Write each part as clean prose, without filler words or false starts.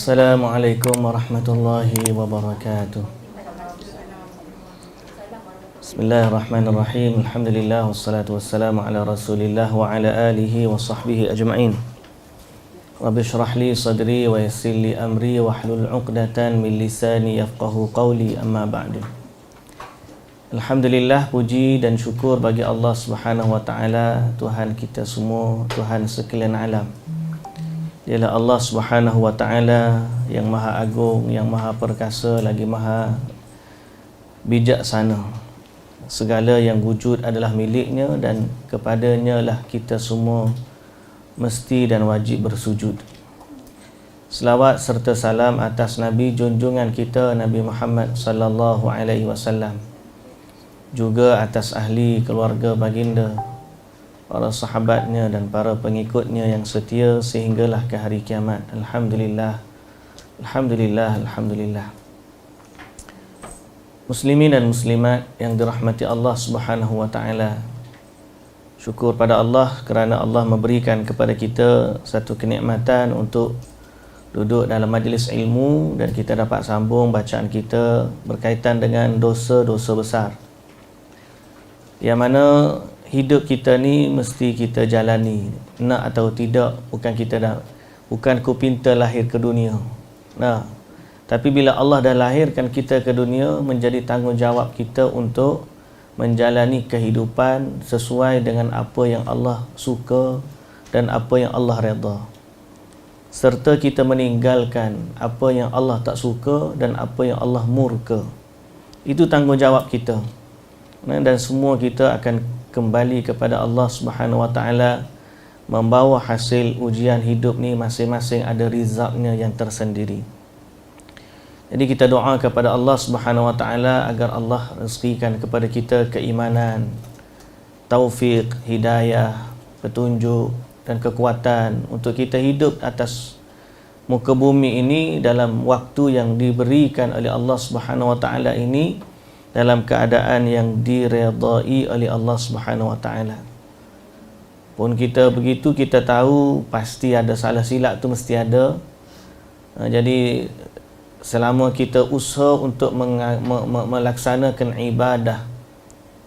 Assalamualaikum warahmatullahi wabarakatuh. Bismillahirrahmanirrahim. Alhamdulillah wassalatu wassalamu ala Rasulillah wa ala alihi wa sahbihi ajma'in. Rabbi shrah li sadri wa yassir li amri wa hlul 'uqdatan min lisani yafqahu qawli, amma ba'du. Alhamdulillah, puji dan syukur bagi Allah Subhanahu wa taala, Tuhan kita semua, Tuhan sekalian alam. Dialah Allah Subhanahu wa taala yang maha agung, yang maha perkasa, lagi maha bijaksana. Segala yang wujud adalah miliknya dan kepadanya lah kita semua mesti dan wajib bersujud. Selawat serta salam atas Nabi junjungan kita Nabi Muhammad sallallahu alaihi wasallam, juga atas ahli keluarga baginda, para sahabatnya dan para pengikutnya yang setia sehinggalah ke hari kiamat. Alhamdulillah, Alhamdulillah, Alhamdulillah. Muslimin dan muslimat yang dirahmati Allah Subhanahu wa taala, syukur pada Allah kerana Allah memberikan kepada kita satu kenikmatan untuk duduk dalam majlis ilmu dan kita dapat sambung bacaan kita berkaitan dengan dosa-dosa besar, yang mana hidup kita ni mesti kita jalani, nak atau tidak. Bukan ku pinta lahir ke dunia. Tapi bila Allah dah lahirkan kita ke dunia, menjadi tanggungjawab kita untuk menjalani kehidupan sesuai dengan apa yang Allah suka dan apa yang Allah redha, serta kita meninggalkan apa yang Allah tak suka dan apa yang Allah murka. Itu tanggungjawab kita. Dan semua kita akan kembali kepada Allah Subhanahu wa taala, membawa hasil ujian hidup ni masing-masing ada rizqnya yang tersendiri. Jadi kita doa kepada Allah Subhanahu wa taala agar Allah rezekikan kepada kita keimanan, taufik, hidayah, petunjuk dan kekuatan untuk kita hidup atas muka bumi ini dalam waktu yang diberikan oleh Allah Subhanahu wa taala ini, dalam keadaan yang diredai oleh Allah Subhanahu wa taala. Pun kita begitu, kita tahu pasti ada salah silap, tu mesti ada. Jadi selama kita usaha untuk melaksanakan ibadah,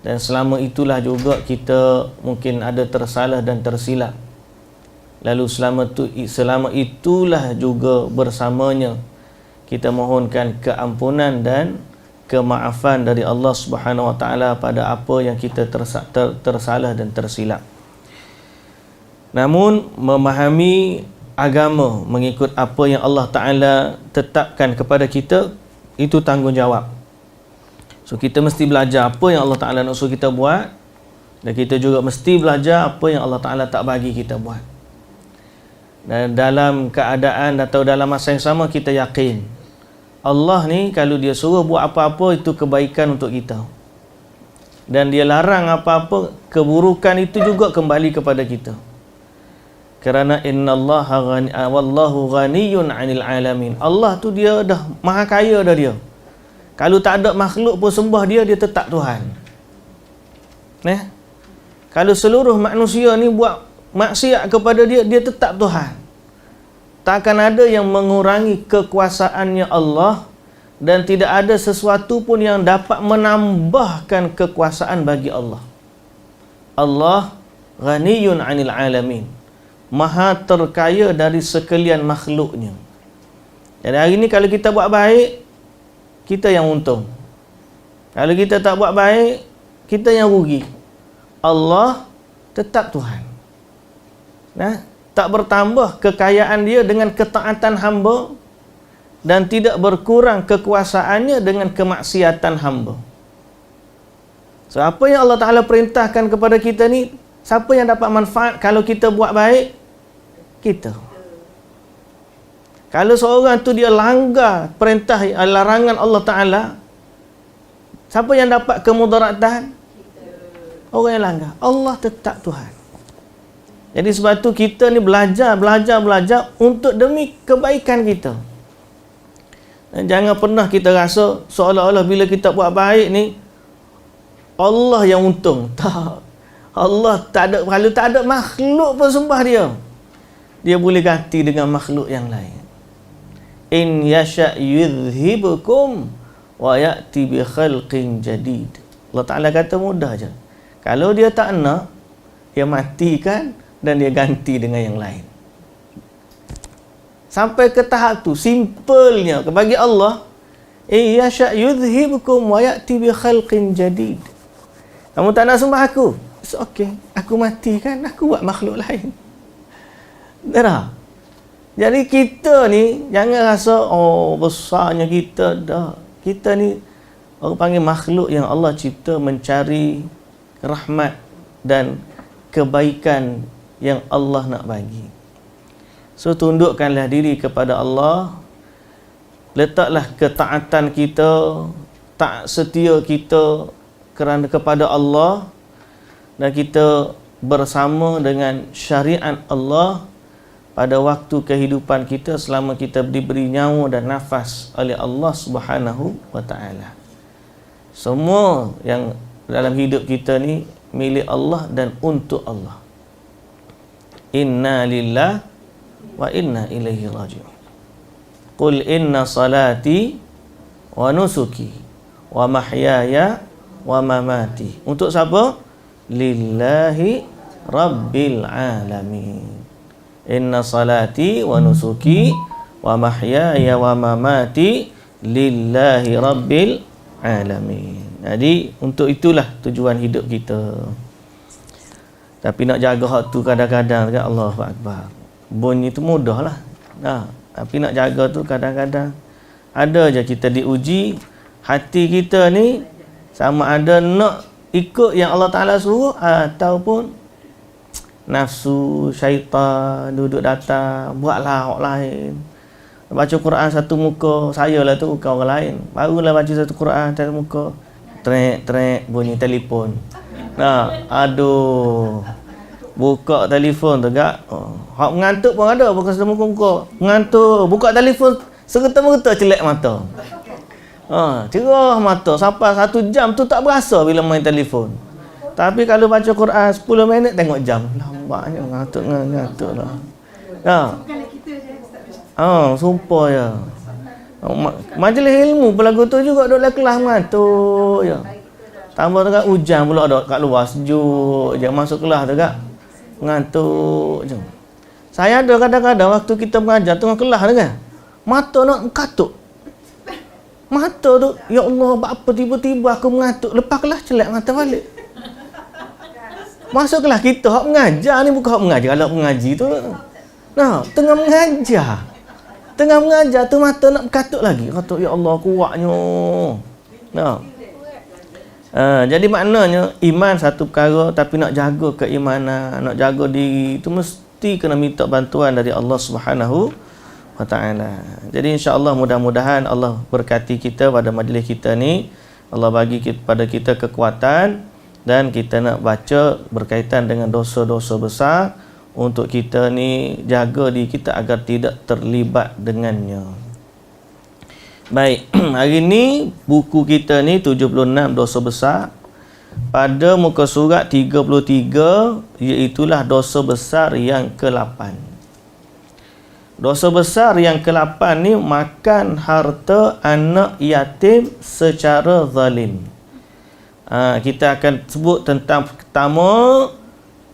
dan selama itulah juga kita mungkin ada tersalah dan tersilap, lalu selama itulah juga bersamanya kita mohonkan keampunan dan kemaafan dari Allah Subhanahu wa taala pada apa yang kita tersalah dan tersilap. Namun memahami agama mengikut apa yang Allah taala tetapkan kepada kita, itu tanggungjawab. So kita mesti belajar apa yang Allah taala nak suruh kita buat, dan kita juga mesti belajar apa yang Allah taala tak bagi kita buat. Dan dalam keadaan atau dalam masa yang sama kita yakin Allah ni kalau dia suruh buat apa-apa itu kebaikan untuk kita, dan dia larang apa-apa keburukan itu juga kembali kepada kita. Kerana innallaha wallahu ghaniyun 'anil alamin. Allah tu dia dah maha kaya dah dia. Kalau tak ada makhluk pun sembah dia, dia tetap Tuhan. Kalau seluruh manusia ni buat maksiat kepada dia, dia tetap Tuhan. Tak akan ada yang mengurangi kekuasaannya Allah, dan tidak ada sesuatu pun yang dapat menambahkan kekuasaan bagi Allah. Allah ghaniyun 'anil alamin, maha terkaya dari sekalian makhluknya. Jadi hari ni kalau kita buat baik, kita yang untung. Kalau kita tak buat baik, kita yang rugi. Allah tetap Tuhan. Tak bertambah kekayaan dia dengan ketaatan hamba, dan tidak berkurang kekuasaannya dengan kemaksiatan hamba. So apa yang Allah Ta'ala perintahkan kepada kita ni, siapa yang dapat manfaat kalau kita buat baik? Kita. Kalau seorang tu dia langgar perintah larangan Allah Ta'ala, siapa yang dapat kemudaratan? Orang yang langgar. Allah tetap Tuhan. Jadi sebab tu kita ni belajar untuk demi kebaikan kita. Dan jangan pernah kita rasa seolah-olah bila kita buat baik ni Allah yang untung. Tak. Allah tak ada, kalau tak ada makhluk pun sembah dia, dia boleh ganti dengan makhluk yang lain. in yasha yudhibukum wa ya'ti bi khalqin jadid. Allah Ta'ala kata mudah je. Kalau dia tak nak, dia matikan dan dia ganti dengan yang lain. Sampai ke tahap tu, simpelnya bagi Allah, yasha yudhibukum wa ya'ti bi khalqin jadid. Kamu tak nak sembah aku? It's okay. Aku matikan, aku buat makhluk lain. Dah. Jadi kita ni jangan rasa besarnya kita dah. Kita ni orang panggil makhluk yang Allah cipta mencari rahmat dan kebaikan yang Allah nak bagi. So tundukkanlah diri kepada Allah. Letaklah ketaatan kita, tak setia kita kerana kepada Allah, dan kita bersama dengan syariat Allah pada waktu kehidupan kita selama kita diberi nyawa dan nafas oleh Allah Subhanahu wa Ta'ala. Semua yang dalam hidup kita ni milik Allah dan untuk Allah. Inna lillah wa inna ilaihi raji'un. Qul inna salati wa nusuki wa mahyaya wa mamati. Untuk siapa? Lillahi rabbil alamin. Inna salati wa nusuki wa mahyaya wa mamati lillahi rabbil alamin. Jadi untuk itulah tujuan hidup kita. Tapi nak jaga hak tu kadang-kadang kan, Allahu Akbar. Bunyi tu mudahlah. Tapi nak jaga tu kadang-kadang ada je kita diuji hati kita ni, sama ada nak ikut yang Allah Ta'ala suruh ataupun nafsu syaitan duduk datang buatlah orang lain. Baca Quran satu muka, saya lah tu, bukan orang lain. Barulah baca satu Quran satu muka, trek bunyi telefon. Aduh, buka telefon tu gak. Hak mengantuk pun ada, bukan satu muka. Mengantuk, buka telefon serta-merta celak mata. Cerah mata sampai 1 jam tu tak berasa bila main telefon. Tapi kalau baca Quran 10 minit tengok jam. Lambatnya ngantuk lah. Sumpah ya. Majlis ilmu pelagu tu juga duduk dalam kelas ngantuk ya. Tambah dekat hujan pula ada kat luar, sejuk je masuk kelas tu kak. Ngantuk je. Saya ada kadang-kadang waktu kita mengajar tengah kelas tu kan, mata nak katuk. Mata tu, ya Allah, apa tiba-tiba aku mengantuk. Lepas kelas celak mata balik. Masuk kelas kita, hak mengajar ni bukan hak mengajar. Kalau mengaji tu, tengah mengajar. Tengah mengajar tu mata nak berkatuk lagi. Kata, ya Allah, kuatnya. Jadi maknanya, iman satu perkara, tapi nak jaga keimanan, nak jaga diri, itu mesti kena minta bantuan dari Allah Subhanahu wa Ta'ala. Jadi insya-Allah mudah-mudahan Allah berkati kita pada majlis kita ni. Allah bagi pada kita kekuatan, dan kita nak baca berkaitan dengan dosa-dosa besar untuk kita ni jaga diri kita agar tidak terlibat dengannya. Baik, hari ni buku kita ni 76 dosa besar. Pada muka surat 33, iaitulah dosa besar yang ke-8. Dosa besar yang ke-8 ni makan harta anak yatim secara zalim. Kita akan sebut tentang pertama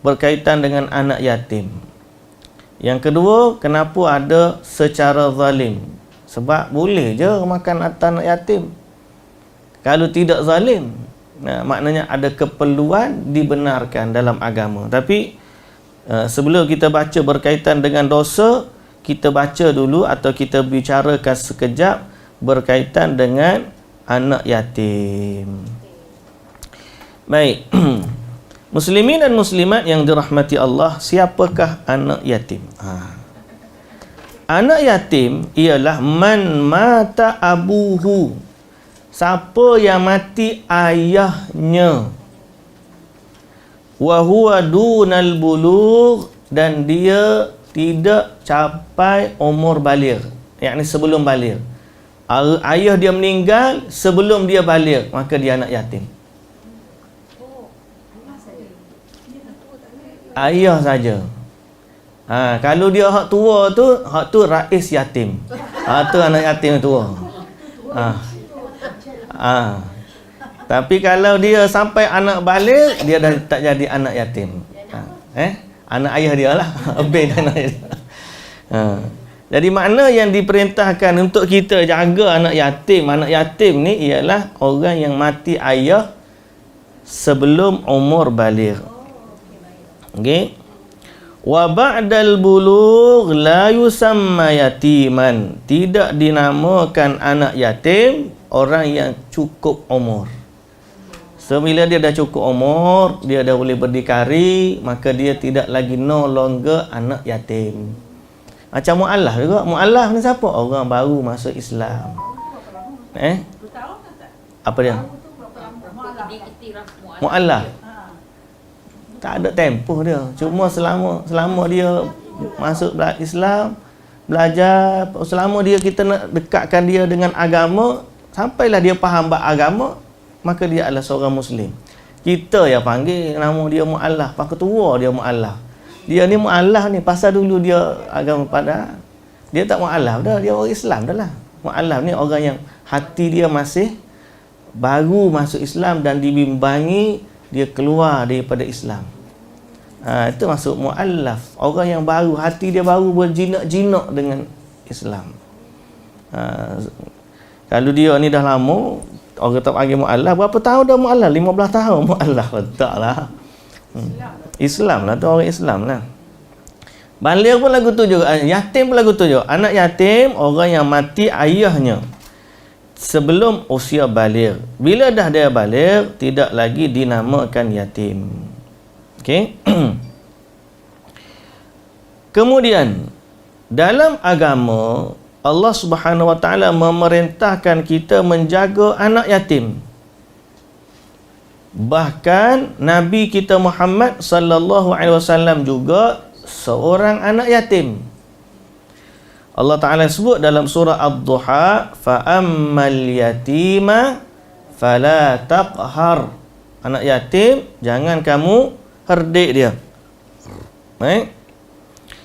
berkaitan dengan anak yatim. Yang kedua, kenapa ada secara zalim? Sebab boleh je makan harta anak yatim. Kalau tidak zalim, maknanya ada keperluan dibenarkan dalam agama. Tapi sebelum kita baca berkaitan dengan dosa, kita baca dulu atau kita bicarakan sekejap berkaitan dengan anak yatim. Baik. Muslimin dan muslimat yang dirahmati Allah, siapakah anak yatim? Anak yatim ialah man mata abuhu, siapa yang mati ayahnya, wa huwa dunal bulugh, dan dia tidak capai umur baligh, yakni sebelum baligh. Ayah dia meninggal sebelum dia baligh, maka dia anak yatim. Ayah saja. Kalau dia hak tua tu, hak tu rais yatim. Tu anak yatim tua. Tapi kalau dia sampai anak balik, dia dah tak jadi anak yatim. Anak ayah dia lah. Habis anak ayah dia. Jadi makna yang diperintahkan untuk kita jaga anak yatim. Anak yatim ni ialah orang yang mati ayah sebelum umur baligh. Okey. Wa ba'dal bulugh la yusamma yatiman. Tidak dinamakan anak yatim orang yang cukup umur. So bila dia dah cukup umur, dia dah boleh berdikari, maka dia tidak lagi no longer anak yatim. Macam mu'allaf juga. Mu'allaf ni siapa? Orang baru masuk Islam. Apa dia? Mu'allaf. Tak ada tempoh dia. Cuma selama dia masuk Islam, belajar, selama kita nak dekatkan dia dengan agama, sampailah dia faham agama, maka dia adalah seorang Muslim. Kita yang panggil nama dia mu'allaf. Pak ketua dia mu'allaf. Dia ni mu'allaf ni pasal dulu dia agama pada. Dia tak mu'allaf dah, dia orang Islam dah lah. Mu'allaf ni orang yang hati dia masih baru masuk Islam dan dibimbangi dia keluar daripada Islam. Itu maksud mu'allaf. Orang yang baru, hati dia baru berjinak-jinak dengan Islam. Kalau dia ni dah lama, orang tak panggil mu'allaf. Berapa tahun dah mu'allaf? 15 tahun mu'allaf. Tak lah. Islam lah tu, orang Islam lah. Baligh pun lagu tu juga. Yatim pun lagu tu juga. Anak yatim, orang yang mati ayahnya sebelum usia baligh. Bila dah dia baligh, tidak lagi dinamakan yatim. Okey. Kemudian dalam agama Allah Subhanahu Wa Taala memerintahkan kita menjaga anak yatim. Bahkan Nabi kita Muhammad sallallahu alaihi wasallam juga seorang anak yatim. Allah Taala sebut dalam surah Ad-Duha, fa ammal yatima fala taqhar. Anak yatim jangan kamu herdik dia.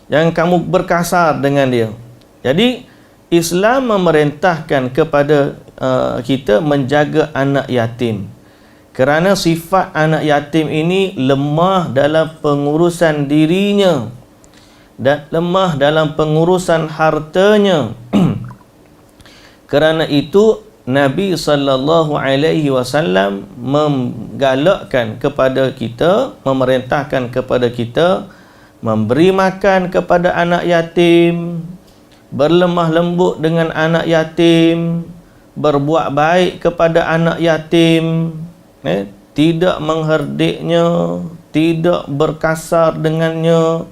Jangan kamu berkasar dengan dia. Jadi Islam memerintahkan kepada kita menjaga anak yatim. Kerana sifat anak yatim ini lemah dalam pengurusan dirinya dan lemah dalam pengurusan hartanya. Kerana itu Nabi sallallahu alaihi wasallam menggalakkan kepada kita, memerintahkan kepada kita memberi makan kepada anak yatim, berlemah lembut dengan anak yatim, berbuat baik kepada anak yatim, tidak mengherdiknya, tidak berkasar dengannya,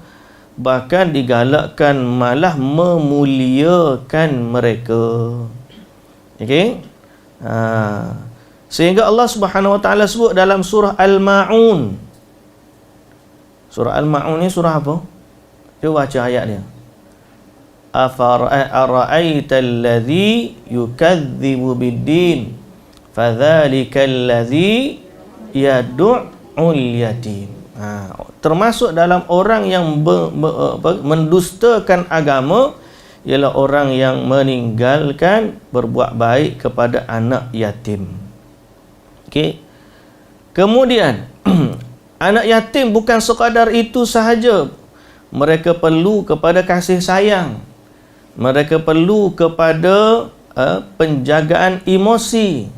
bahkan digalakkan malah memuliakan mereka. Okey. Sehingga Allah Subhanahu Wa Taala sebut dalam surah Al-Ma'un. Surah Al-Ma'un ni surah apa? Cuba baca ayat dia. Afara'aita alladhi yukadzibu bid-din fadzalika alladhi yad'ul yatim. Termasuk dalam orang yang mendustakan agama ialah orang yang meninggalkan berbuat baik kepada anak yatim. Okey. Kemudian anak yatim bukan sekadar itu sahaja. Mereka perlu kepada kasih sayang. Mereka perlu kepada penjagaan emosi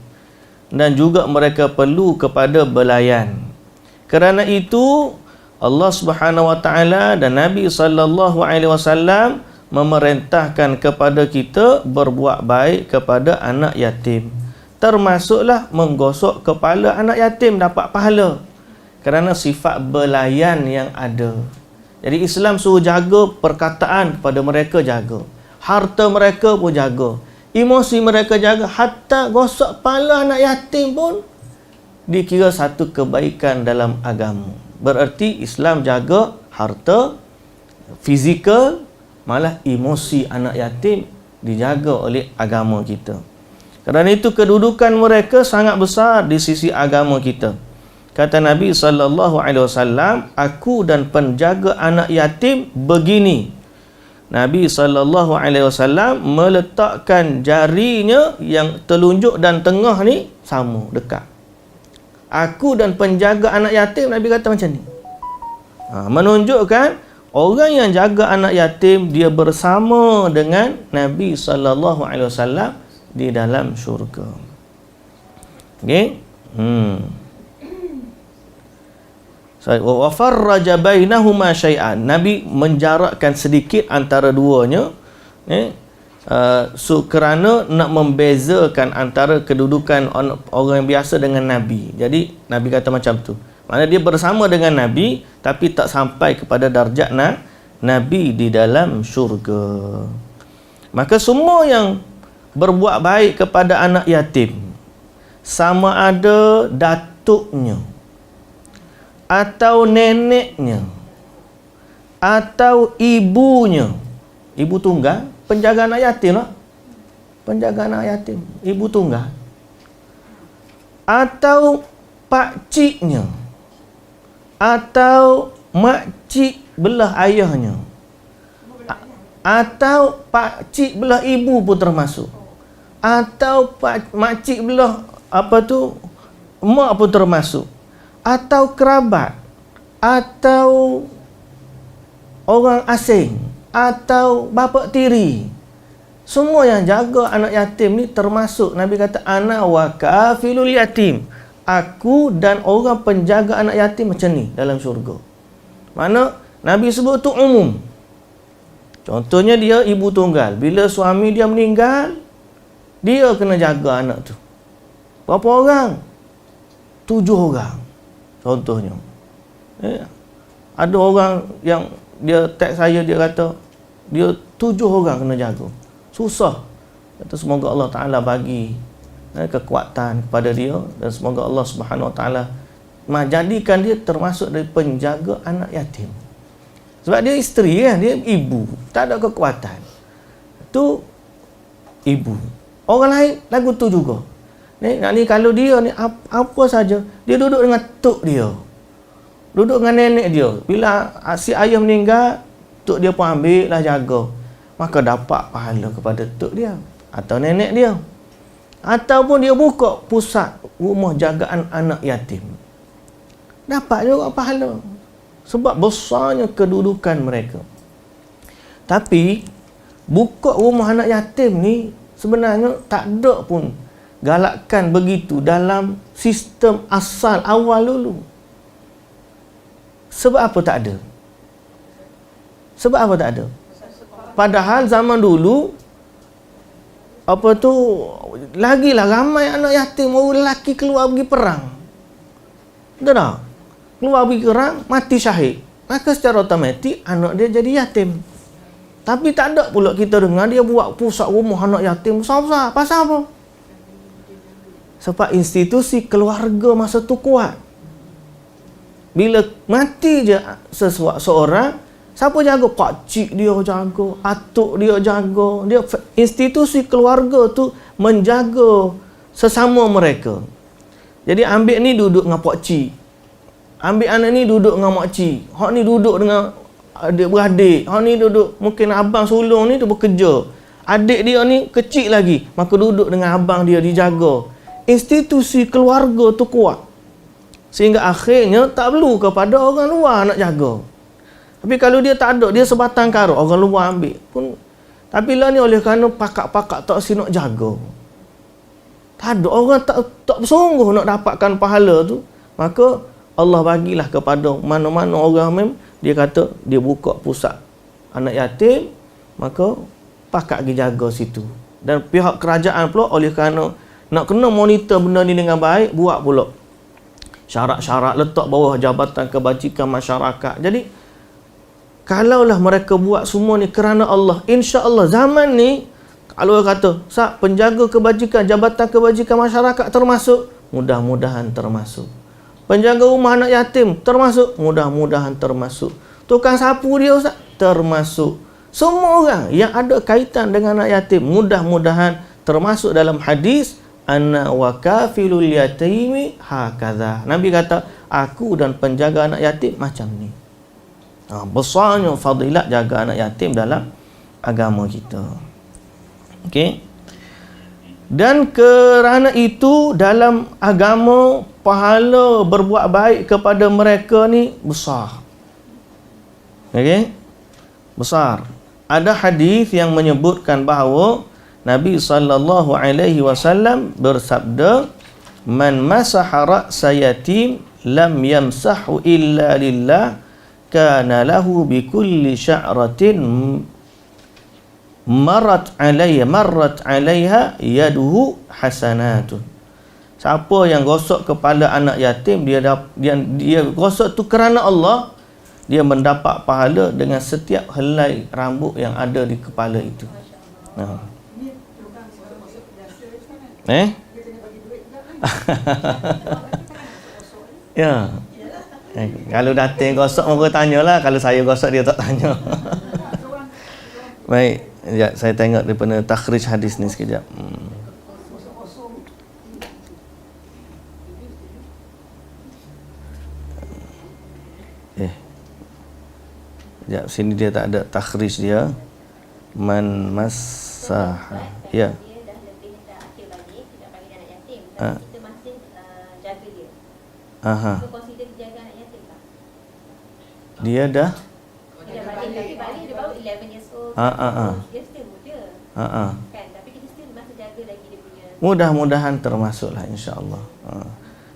dan juga mereka perlu kepada belayan. Kerana itu Allah Subhanahu Wa Taala dan Nabi sallallahu alaihi wasallam memerintahkan kepada kita berbuat baik kepada anak yatim. Termasuklah menggosok kepala anak yatim dapat pahala. Kerana sifat belayan yang ada. Jadi Islam suruh jaga perkataan kepada mereka, jaga. Harta mereka pun jaga. Emosi mereka jaga. Hatta gosok kepala anak yatim pun dikira satu kebaikan dalam agama. Bererti Islam jaga harta, fizikal, malah emosi anak yatim dijaga oleh agama kita. Kerana itu kedudukan mereka sangat besar di sisi agama kita. Kata Nabi SAW, aku dan penjaga anak yatim begini. Nabi SAW meletakkan jarinya yang telunjuk dan tengah ni sama, dekat. Aku dan penjaga anak yatim, Nabi kata macam ni. Menunjukkan orang yang jaga anak yatim, dia bersama dengan Nabi SAW di dalam syurga. Okey? Wa farraja bainahuma syai'an. Nabi menjarakkan sedikit antara duanya, kerana nak membezakan antara kedudukan orang yang biasa dengan Nabi. Jadi Nabi kata macam tu. Maksudnya dia bersama dengan Nabi tapi tak sampai kepada darjat Nabi di dalam syurga. Maka semua yang berbuat baik kepada anak yatim, sama ada datuknya atau neneknya atau ibunya, ibu tunggal, penjaga anak yatim lah, penjaga anak yatim, ibu tunggal, atau pakciknya atau makcik belah ayahnya, atau pakcik belah ibu pun termasuk, atau makcik belah mak pun termasuk, atau kerabat, atau orang asing, atau bapa tiri. Semua yang jaga anak yatim ni termasuk. Nabi kata, ana wa kafilul yatim. Aku dan orang penjaga anak yatim macam ni dalam syurga. Mana Nabi sebut tu umum. Contohnya dia ibu tunggal. Bila suami dia meninggal, dia kena jaga anak tu. Berapa orang? 7 orang. Contohnya. Ada orang yang dia teks saya, dia kata dia 7 orang kena jaga. Susah. Kata semoga Allah Ta'ala bagi kekuatan kepada dia, dan semoga Allah Subhanahu Wa Ta'ala jadikan dia termasuk dari penjaga anak yatim. Sebab dia isteri kan, dia ibu, tak ada kekuatan. Tu ibu. Orang lain lagu tu juga. Ni kalau dia ni apa saja, dia duduk dengan tok dia, duduk dengan nenek dia. Bila si ayah meninggal, tok dia pun ambil lah jaga, maka dapat pahala kepada tok dia atau nenek dia. Ataupun dia buka pusat rumah jagaan anak yatim, dapat juga pahala, sebab besarnya kedudukan mereka. Tapi buka rumah anak yatim ni sebenarnya tak ada pun galakkan begitu dalam sistem asal awal dulu. Sebab apa tak ada? Sebab apa tak ada? Padahal zaman dulu lagilah ramai anak yatim, orang lelaki keluar pergi perang. Betul tak? Keluar pergi perang, mati syahid. Maka secara otomatik anak dia jadi yatim. Tapi tak ada pula kita dengar dia buat pusat rumah anak yatim besar-besar. Pasal apa? Sebab institusi keluarga masa tu kuat. Bila mati je seorang, siapa jaga? Pakcik dia jaga, atuk dia jaga. Dia institusi keluarga tu menjaga sesama mereka. Jadi ambil ni duduk dengan pakcik, ambil anak ni duduk dengan makcik, hak ni duduk dengan adik-beradik, hak ni duduk mungkin abang sulung ni tu bekerja, adik dia ni kecil lagi, maka duduk dengan abang dia dijaga. Institusi keluarga tu kuat, sehingga akhirnya tak perlu kepada orang luar nak jaga. Tapi kalau dia tak ada, dia sebatang kara, orang luar ambil pun. Tapi lah ni oleh kerana pakak-pakak tak si nak jaga, tak ada orang tak bersungguh nak dapatkan pahala tu, maka Allah bagilah kepada mana-mana orang dia kata dia buka pusat anak yatim, maka pakak pergi jaga situ. Dan pihak kerajaan pula oleh kerana nak kena monitor benda ni dengan baik, buat pula syarat-syarat letak bawah Jabatan Kebajikan Masyarakat. Jadi kalaulah mereka buat semua ni kerana Allah, insya-Allah zaman ni kalau orang kata, penjaga kebajikan, Jabatan Kebajikan Masyarakat termasuk, mudah-mudahan termasuk. Penjaga rumah anak yatim termasuk, mudah-mudahan termasuk. Tukang sapu dia Ustaz termasuk. Semua orang yang ada kaitan dengan anak yatim mudah-mudahan termasuk dalam hadis ana wa kafilul yatimi hakadha. Nabi kata, aku dan penjaga anak yatim macam ni. Besarnya fadilat jaga anak yatim dalam agama kita. Okey. Dan kerana itu dalam agama pahala berbuat baik kepada mereka ni besar. Okey? Besar. Ada hadis yang menyebutkan bahawa Nabi sallallahu alaihi wasallam bersabda, "Man masaha ra'sa yatim lam yamsahu illa lillah, kana lahu bi kulli sya'ratin marrat 'alaiha yaduhu hasanatun." Siapa yang gosok kepala anak yatim, dia gosok tu kerana Allah, dia mendapat pahala dengan setiap helai rambut yang ada di kepala itu. Ya. Kalau datang gosok muka tanyalah, kalau saya gosok dia tak tanya. Baik, sekejap saya tengok daripada takhrij hadis ni sekejap. Sekejap, sini dia tak ada takhrij dia. Man masaha. Ya. Kita masih jaga dia. So consider jaga anak yatim tak? Dia dah balik dia baru 11 years old. Dia still muda. Kan, tapi kita still masih jaga lagi dia punya. Mudah-mudahan termasuklah insya-Allah.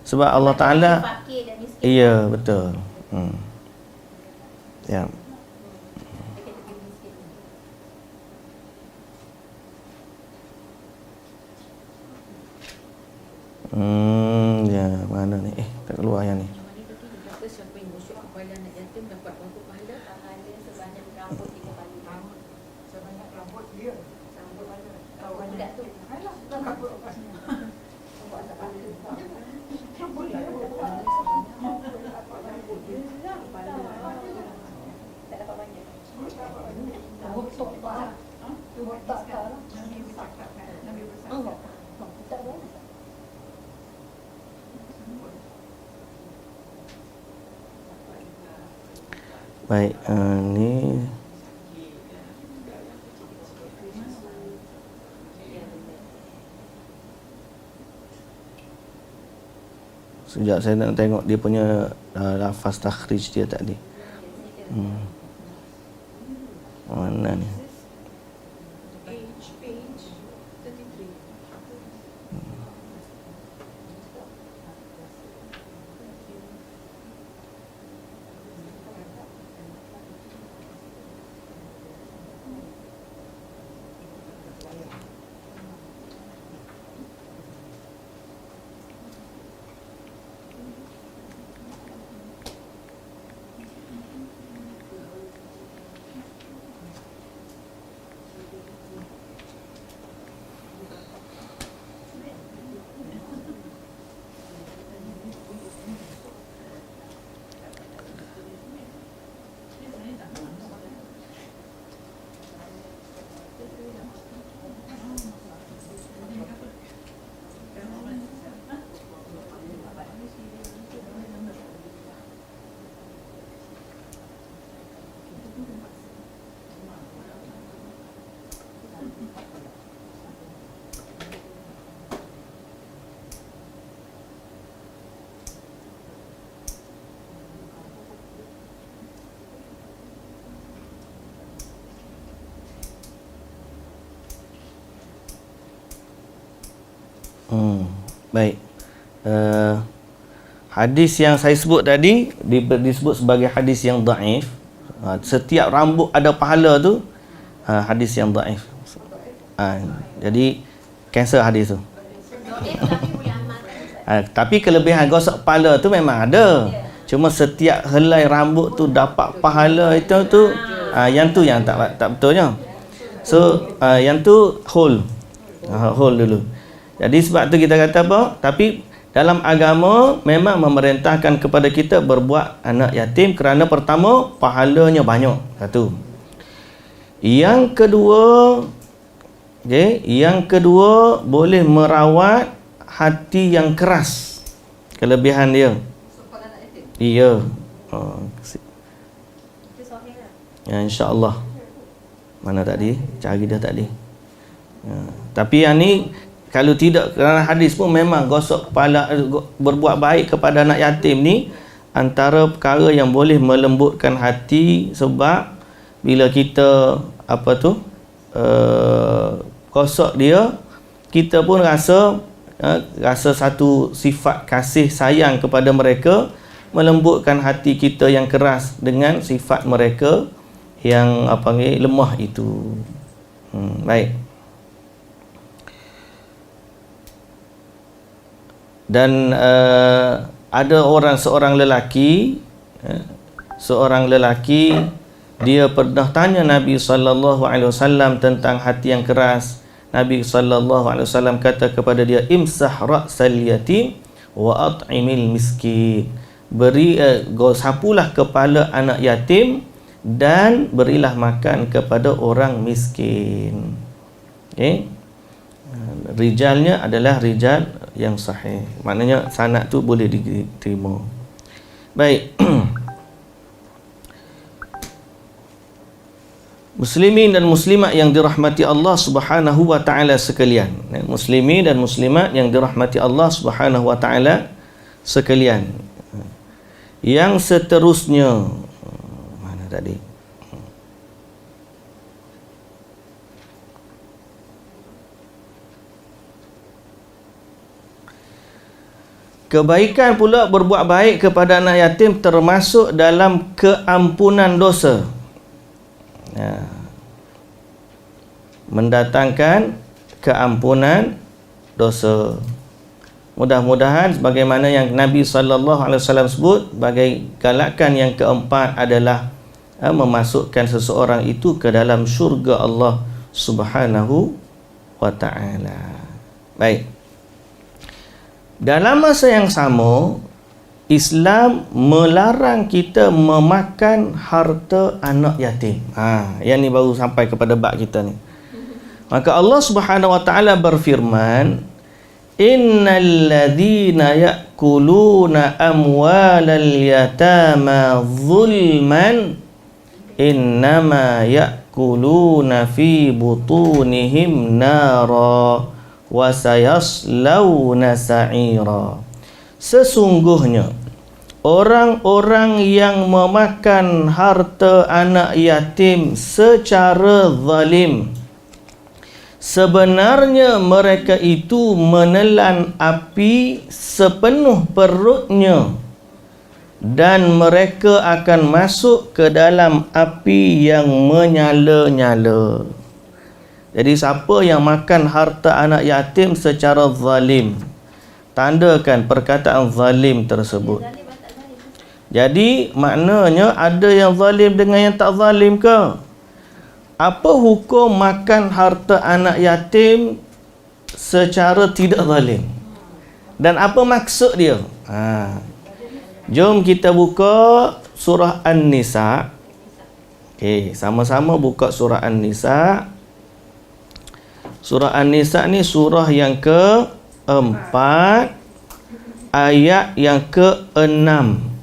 Sebab Allah Taala iya, betul. Ya. Ya, mana ni? Tak keluar yang ni. Siapa yang gosok kepala anak yatim dapat berapa pahala? Pahala sebanyak rambut di kepala. Sebanyak rambut dia. Rambut mana? Budak tu. Rambut lepasnya. Tak dapat banyak. Untuk tak. Tak tak. Baik, ni sejak saya nak tengok dia punya lafaz takhrij dia tadi. Mana ni? Baik. Hadis yang saya sebut tadi disebut sebagai hadis yang dhaif. Setiap rambut ada pahala tu hadis yang dhaif. Jadi cancel hadis tu. Tapi kelebihan gosok kepala tu memang ada. Cuma setiap helai rambut tu dapat pahala itu tu yang tu yang tak betulnya. So yang tu hold dulu. Jadi sebab tu kita kata apa? Tapi dalam agama memang memerintahkan kepada kita berbuat anak yatim kerana pertama pahalanya banyak. Satu. Yang kedua boleh merawat hati yang keras. Kelebihan dia. Iya. Itu sahih lah. Ya, insya-Allah. Mana tadi? Cari dia tadi. Ya. Tapi yang ni kalau tidak kerana hadis pun memang gosok kepala, berbuat baik kepada anak yatim ni antara perkara yang boleh melembutkan hati, sebab bila kita gosok dia, kita pun rasa satu sifat kasih sayang kepada mereka, melembutkan hati kita yang keras dengan sifat mereka yang lemah itu. Baik. Dan ada seorang lelaki dia pernah tanya Nabi SAW tentang hati yang keras. Nabi SAW kata kepada dia, imsah ra'sal yatim wa at'imil miskin. Sapulah kepala anak yatim dan berilah makan kepada orang miskin. Okay? Rijalnya adalah rijal yang sahih. Maknanya sanad tu boleh diterima. Baik. Muslimin dan muslimat yang dirahmati Allah Subhanahu wa taala sekalian. Muslimin dan muslimat yang dirahmati Allah Subhanahu wa taala sekalian. Yang seterusnya, mana tadi? Kebaikan pula berbuat baik kepada anak yatim termasuk dalam keampunan dosa. Mendatangkan keampunan dosa. Mudah-mudahan sebagaimana yang Nabi SAW sebut, sebagai galakan yang keempat adalah memasukkan seseorang itu ke dalam syurga Allah Subhanahu wa ta'ala. Baik. Dalam masa yang sama, Islam melarang kita memakan harta anak yatim. Yang ni baru sampai kepada bab kita ni. Maka Allah Subhanahu wa taala berfirman, innal ladzina ya'kuluna amwalal yatama zulman innama ya'kuluna fi butunihim nara wa sayaslawna sa'ira. Sesungguhnya orang-orang yang memakan harta anak yatim secara zalim, sebenarnya mereka itu menelan api sepenuh perutnya, dan mereka akan masuk ke dalam api yang menyala-nyala. Jadi siapa yang makan harta anak yatim secara zalim, tandakan perkataan zalim tersebut. Jadi maknanya ada yang zalim dengan yang tak zalim ke? Apa hukum makan harta anak yatim secara tidak zalim? Dan apa maksud dia? Jom kita buka surah An-Nisa. Okey, sama-sama buka surah An-Nisa. Surah An-Nisa ni surah yang ke-4, ayat yang ke-6.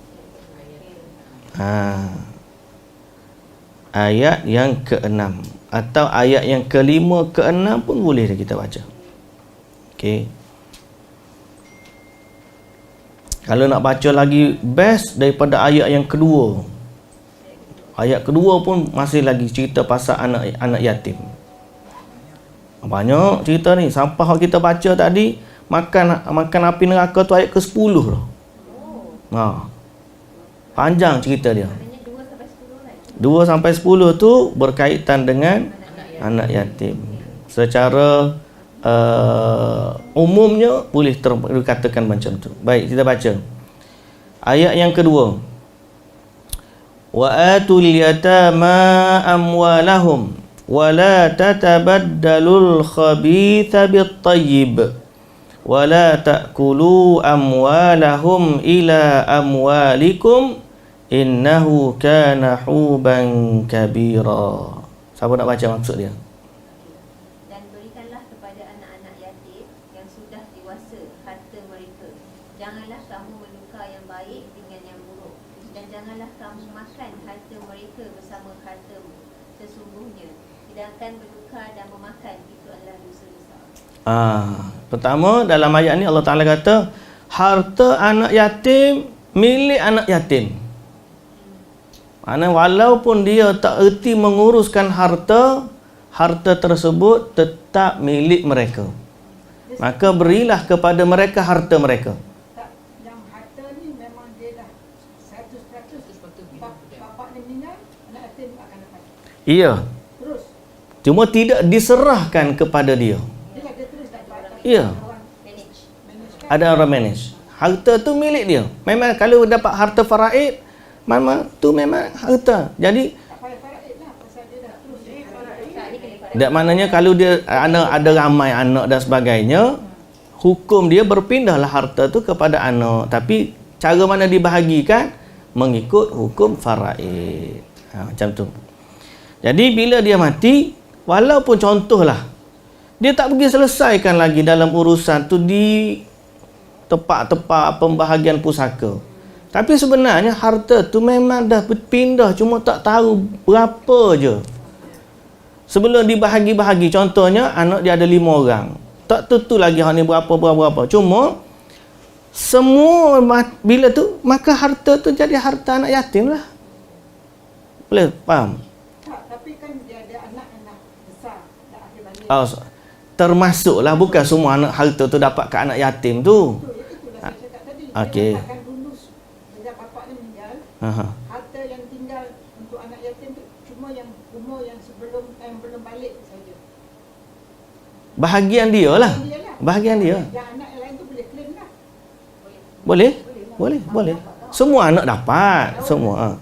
Ayat yang ke-6 atau ayat yang ke-5 ke-6 pun boleh kita baca. Okey. Kalau nak baca lagi best daripada ayat yang kedua. Ayat kedua pun masih lagi cerita pasal anak yatim. Banyak cerita ni. Sampai kita baca tadi, makan api neraka tu ayat ke-10 dah. Panjang cerita dia. 2 sampai 10 tu berkaitan dengan anak yatim. Secara umumnya boleh dikatakan macam tu. Baik, kita baca. Ayat yang kedua. Wa atul yatama amwalahum ولا تتبدلوا الخبيث بالطيب ولا تأكلوا أموالهم إلى أموالكم إنه كان حوبا كبيرا. Siapa nak baca maksud dia? Dan berikanlah kepada anak-anak yatim yang sudah dewasa harta mereka. janganlah kamu menukar yang baik dengan yang buruk, dan janganlah kamu makan harta mereka bersama hartamu. Sesungguhnya sedangkan bertukar dan memakan itu adalah dosa besar. Pertama, dalam ayat ni Allah Ta'ala kata harta anak yatim milik anak yatim. Maknanya walaupun dia tak erti menguruskan harta tersebut tetap milik mereka. Maka berilah kepada mereka harta mereka. Tak, yang harta ni memang dia dah 100% bapak ni meninggal, anak yatim akan dapat. Iya. Terus Cuma tidak diserahkan kepada dia. dia terus dapat. Ya. Orang Manage. manage Ada orang manage. Harta tu milik dia. Memang kalau dapat harta faraid, memang tu memang harta. Jadi tak payah faraid lah pasal dia dah terus dia faraid. Tak, ni kena faraid. tak maknanya kalau dia ada ramai anak dan sebagainya, hukum dia berpindahlah harta tu kepada anak. Tapi cara mana dibahagikan mengikut hukum faraid. Macam tu. Jadi bila dia mati, walaupun contohlah dia tak pergi selesaikan lagi dalam urusan tu di tempat-tempat pembahagian pusaka. Tapi sebenarnya harta tu memang dah berpindah, cuma tak tahu berapa je. Sebelum dibahagi-bahagi, contohnya anak dia ada 5 orang. Tak tentu lagi hak ni berapa. Cuma semua bila tu maka harta tu jadi harta anak yatim lah. Boleh faham? Tak, tapi kan dia ada anak-anak besar dah akhir balik. Termasuklah, bukan semua anak harta tu dapat ke anak yatim tu. Itulah saya cakap tadi. Okey. Dia akan lulus sejak bapak ni meninggal. Aha. Harta yang tinggal untuk anak yatim tu cuma yang umur yang belum balik saja. Bahagian dia lah. Bahagian dia. Yang anak yang lain tu boleh claim lah. Boleh. Semua anak dapat. Semua.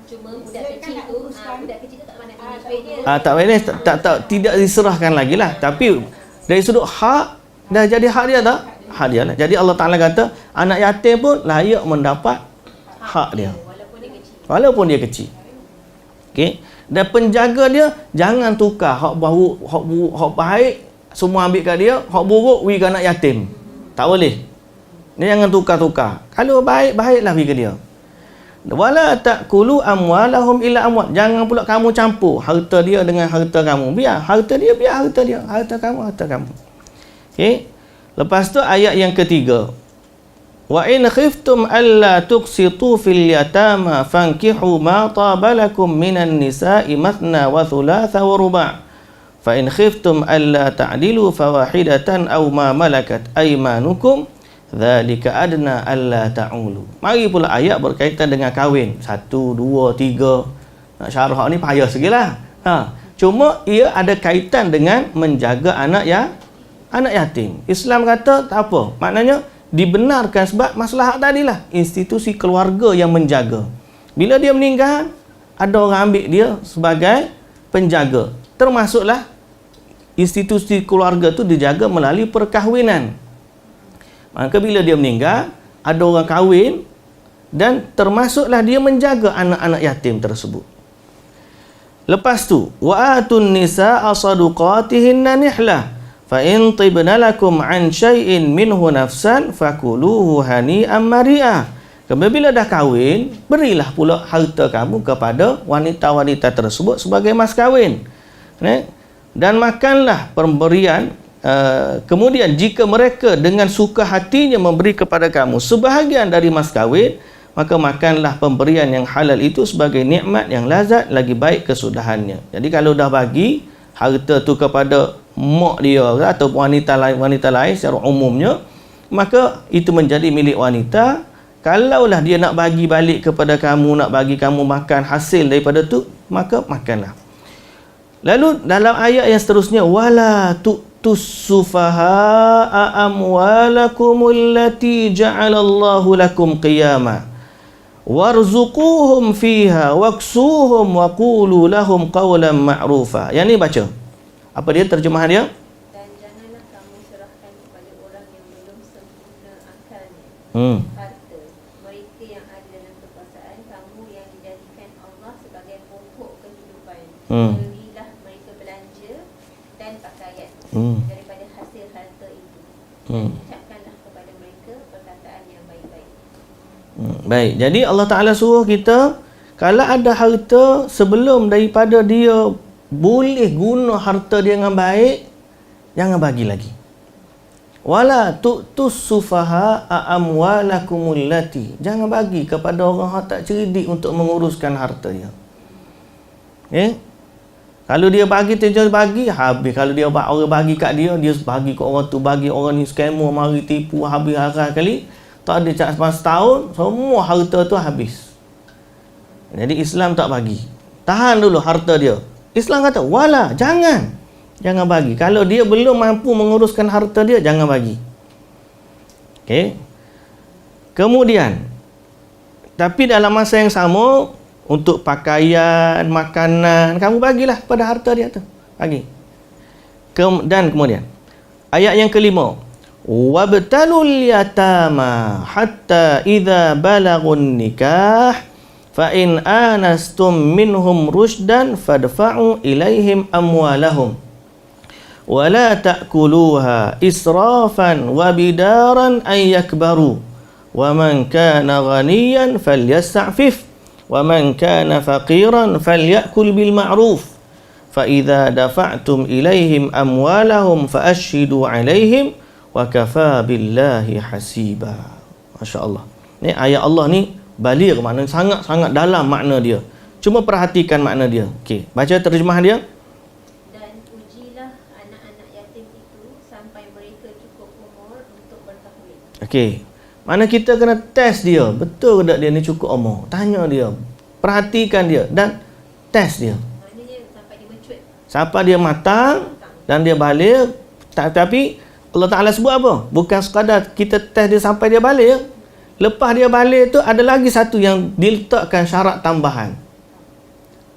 Cuma budak kecil tu tak mana dia. Tak boleh, tidak diserahkan lagi lah. Tapi dari sudut hak, dah jadi hak dia tak? Hak dia lah. Jadi Allah Ta'ala kata anak yatim pun layak mendapat hak dia, walaupun dia kecil. Okey. Dan penjaga dia jangan tukar hak baik semua ambil kat dia, hak buruk bagi kat anak yatim. Tak boleh. Dia jangan tukar-tukar. Kalau baiklah bagi ke dia. Wala ta'kulu amwalahum illa amwal. Jangan pula kamu campur harta dia dengan harta kamu. Biar harta dia, harta kamu. Okey. Lepas tu ayat yang ketiga. Wa in khiftum alla tuqsitu fil yatama fankihu ma taba lakum minan nisa'i mathna wa thulatha wa ruba'. Fa in khiftum alla ta'dilu fawahidatan aw ma malakat aymanukum dzalika adna alla ta'ulu. Mari pula ayat berkaitan dengan kahwin. 1 2 3. Nak syarah ni payah segilah. Cuma ia ada kaitan dengan menjaga anak yatim. Islam kata tak apa. Maknanya dibenarkan sebab maslahat tadilah. Institusi keluarga yang menjaga. Bila dia meninggal, ada orang ambil dia sebagai penjaga. Termasuklah institusi keluarga tu dijaga melalui perkahwinan. Maka bila dia meninggal, ada orang kahwin dan termasuklah dia menjaga anak-anak yatim tersebut. Lepas tu, wa atun nisaa sadaqatihinna nihlah fa in tibna lakum an syai'in minhu nafsan fakuluhu hani'an mari'ah. Bila dah kahwin, berilah pula harta kamu kepada wanita-wanita tersebut sebagai mas kahwin. Dan makanlah pemberian. Kemudian jika mereka dengan suka hatinya memberi kepada kamu sebahagian dari mas kahwin, maka makanlah pemberian yang halal itu sebagai nikmat yang lazat lagi baik kesudahannya. Jadi kalau dah bagi harta tu kepada mak dia atau wanita lain secara umumnya, maka itu menjadi milik wanita. Kalaulah dia nak bagi balik kepada kamu, nak bagi kamu makan hasil daripada tu, maka makanlah. Lalu dalam ayat yang seterusnya, wala tusufaha amwalakumul lati ja'alallahu lakum qiyama warzuquhum fiha waksuhum wa qulu lahum qawlan ma'rufa. Yang ni baca. Apa dia terjemahan dia? Dan janganlah kamu serahkan kepada orang yang belum sempurna akalnya harta mereka yang ada dalam kekuasaan kamu yang dijadikan Allah sebagai pokok kehidupan. Berilah mereka belanja dan pakaian daripada hasil harta itu. Dan ucapkanlah kepada mereka perkataan yang Baik, jadi Allah Ta'ala suruh kita, kalau ada harta sebelum daripada dia boleh guna harta dia dengan baik, jangan bagi lagi. Wala tu'tus sufaha amwalakumul lati. Jangan bagi kepada orang yang tak cerdik untuk menguruskan harta dia. Kalau dia bagi, dia bagi, habis. Kalau dia orang bagi kat dia, dia bagi kat orang tu, bagi orang ni scammer, mari tipu, habis arah kali. Tak ada cakap setahun, semua harta tu habis. Jadi Islam tak bagi. Tahan dulu harta dia. Islam kata, wala, jangan bagi. Kalau dia belum mampu menguruskan harta dia, jangan bagi. Okey. Kemudian, tapi dalam masa yang sama, untuk pakaian, makanan, kamu bagilah pada harta dia tu. Bagi. Dan kemudian, ayat yang kelima, wabtalul yatama hatta idza balagun nikah fa in anastum minhum rushdan fadfa'u ilaihim amwalahum wa la ta'kuluha israfan wa bidaran ay yakbaru wa man kana ghaniyan falyasta'fif wa man kana faqiran falyakul bil ma'ruf fa idza dafa'tum ilaihim amwalahum fa ashhidu alaihim wa kafa billahi hasiba. Masya-Allah. Ni ayat Allah ni baligh, maknanya sangat-sangat dalam makna dia. Cuma perhatikan makna dia. Okey, baca terjemah dia. Dan ujilah anak-anak yatim itu sampai mereka cukup umur untuk bertahwil. Okey. Mana kita kena test dia, betul ke tak dia ni cukup umur? Tanya dia. Perhatikan dia dan test dia. Maknanya sampai dia mature. Sampai dia matang dan dia baligh. Tapi Allah Ta'ala sebut apa? Bukan sekadar kita test dia sampai dia balik. Lepas dia balik tu ada lagi satu yang diletakkan syarat tambahan.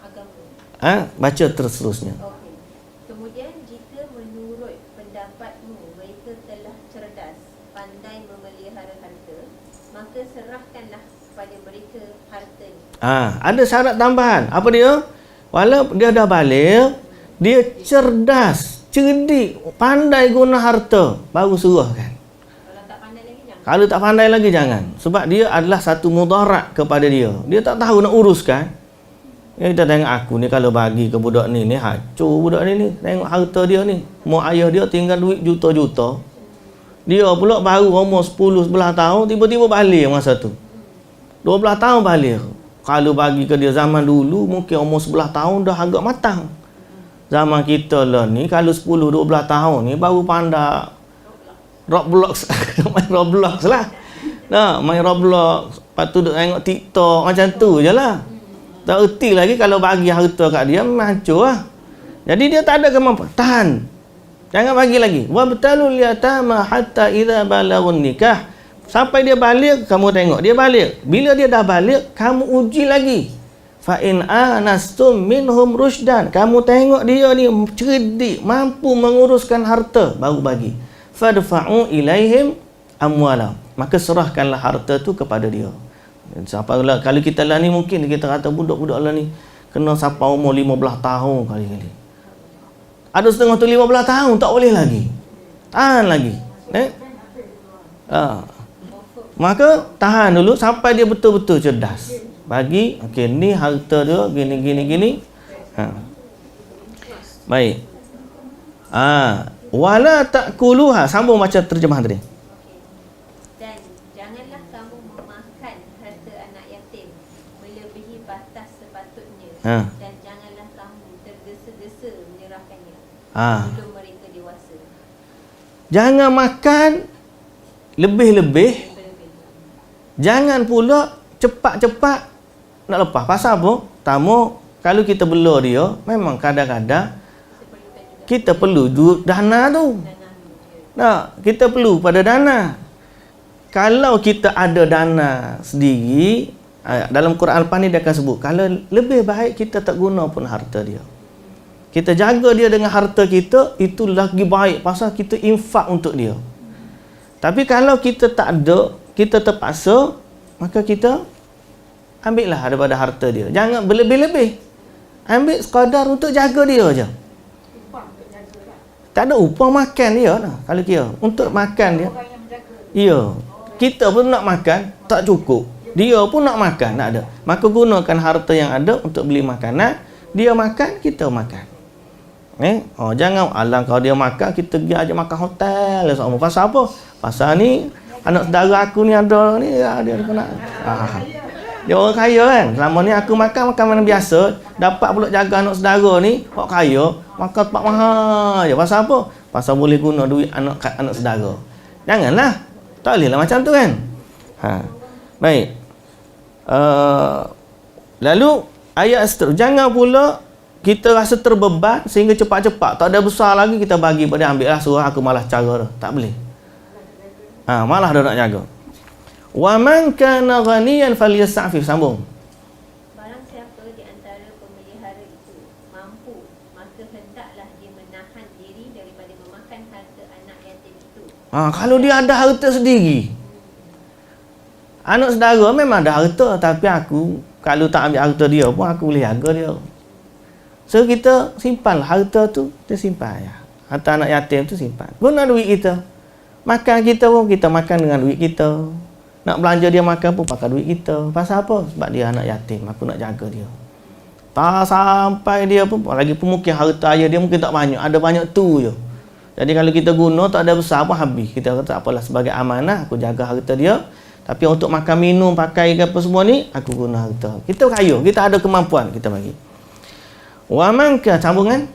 Agama. Baca terusnya. Okey. Kemudian jika menurut pendapatmu mereka telah cerdas, pandai memelihara harta, maka serahkanlah kepada mereka hartanya. Ada syarat tambahan. Apa dia? Walau dia dah balik, dia cerdas, cerdik, pandai guna harta, baru serahkan. Kalau tak pandai lagi jangan. Sebab dia adalah satu mudarat kepada dia. Dia tak tahu nak uruskan. Kita tengok aku ni kalau bagi ke budak ni hancur budak ni. Tengok harta dia ni. Mak ayah dia tinggal duit juta-juta. Dia pula baru umur 10-11 tahun, tiba-tiba balik masa tu. 12 tahun balik. Kalau bagi ke dia zaman dulu, mungkin umur 11 tahun dah agak matang. Zaman kita lah ni, kalau 10-12 tahun ni baru pandai Roblox. Main Roblox lah. Main Roblox. Lepas tu duk tengok TikTok. Macam tu je lah. Tak erti lagi kalau bagi harta kat dia, hancur lah. Jadi dia tak ada kemampuan. Tahan. Jangan bagi lagi. Wabtalul yatama hatta idza balagun nikah. Sampai dia balik, kamu tengok. Dia balik. Bila dia dah balik, kamu uji lagi. Fa in anastum minhum rushdan. Kamu tengok dia ni cerdik, mampu menguruskan harta, baru bagi. Fadfa'u ilaihim amwala. Maka serahkanlah harta tu kepada dia. Siapalah, kalau kita lah ni mungkin kita kata budak-budak lah ni kena sampai umur 15 tahun kali-kali. Ada setengah tu 15 tahun tak boleh lagi. Tahan lagi. Maka tahan dulu sampai dia betul-betul cerdas. Bagi, okey ni harta dia gini. Baik. Wala ta'kuluha. Sambung macam terjemah tadi. Dan janganlah kamu memakan harta anak yatim melebihi batas sepatutnya. Dan janganlah kamu tergesa-gesa menyerahkannya sebelum mereka dewasa. Jangan makan lebih-lebih. Jangan pula cepat-cepat nak lepas. Pasal apa? Tamu, kalau kita bela dia, memang kadang-kadang kita perlu dana tu. Kita perlu pada dana. Kalau kita ada dana sendiri, dalam Quran Al-Fani dia akan sebut, kalau lebih baik kita tak guna pun harta dia. Kita jaga dia dengan harta kita, itu lagi baik pasal kita infak untuk dia. Tapi kalau kita tak ada, kita terpaksa, maka kita ambillah daripada harta dia. Jangan berlebih-lebih. Ambil sekadar untuk jaga dia je. Tak ada upah makan dia lah. Kalau kira untuk makan dia. Ya. Kita pun nak makan tak cukup. Dia pun nak makan, tak ada. Maka gunakan harta yang ada untuk beli makanan. Dia makan, kita makan. Jangan alang kalau dia makan, kita pergi ajak makan hotel sama. Pasal apa? Pasal ni anak saudara aku ni ada ni, dia nak. Dia orang kaya kan. Selama ni aku makan mana biasa, dapat pula jaga anak saudara ni, orang kaya, makan tempat mahal je. Pasal apa? Pasal boleh guna duit anak saudara. Janganlah. Tak boleh lah macam tu kan. Baik. Lalu ayat seterusnya, jangan pula kita rasa terbeban sehingga cepat-cepat tak ada besar lagi kita bagi pada ambillah surah aku malas cara dah. Tak boleh. Malah dah nak jaga. Wa man kana ghaniyan falyasta'fif, sambung. Barang siapa di antara pemelihara itu mampu, maka hendaklah dia menahan diri daripada memakan harta anak yatim itu. Kalau dia ada harta sendiri. Anak saudara memang ada harta, tapi aku kalau tak ambil harta dia pun aku boleh jaga dia. So kita simpanlah harta tu, kita simpan ya. Harta anak yatim tu simpan. Guna duit kita. Makan kita pun kita makan dengan duit kita. Nak belanja dia makan pun pakai duit kita. Pasal apa? Sebab dia anak yatim, aku nak jaga dia. Tak sampai dia pun, lagi pun mungkin harta ayah dia mungkin tak banyak, ada banyak tu je. Jadi kalau kita guna tak ada besar pun habis. Kita kata apalah, sebagai amanah aku jaga harta dia. Tapi untuk makan minum, pakai apa semua ni, aku guna harta. Kita kaya, kita ada kemampuan, kita bagi. Wa man ka, sambungan.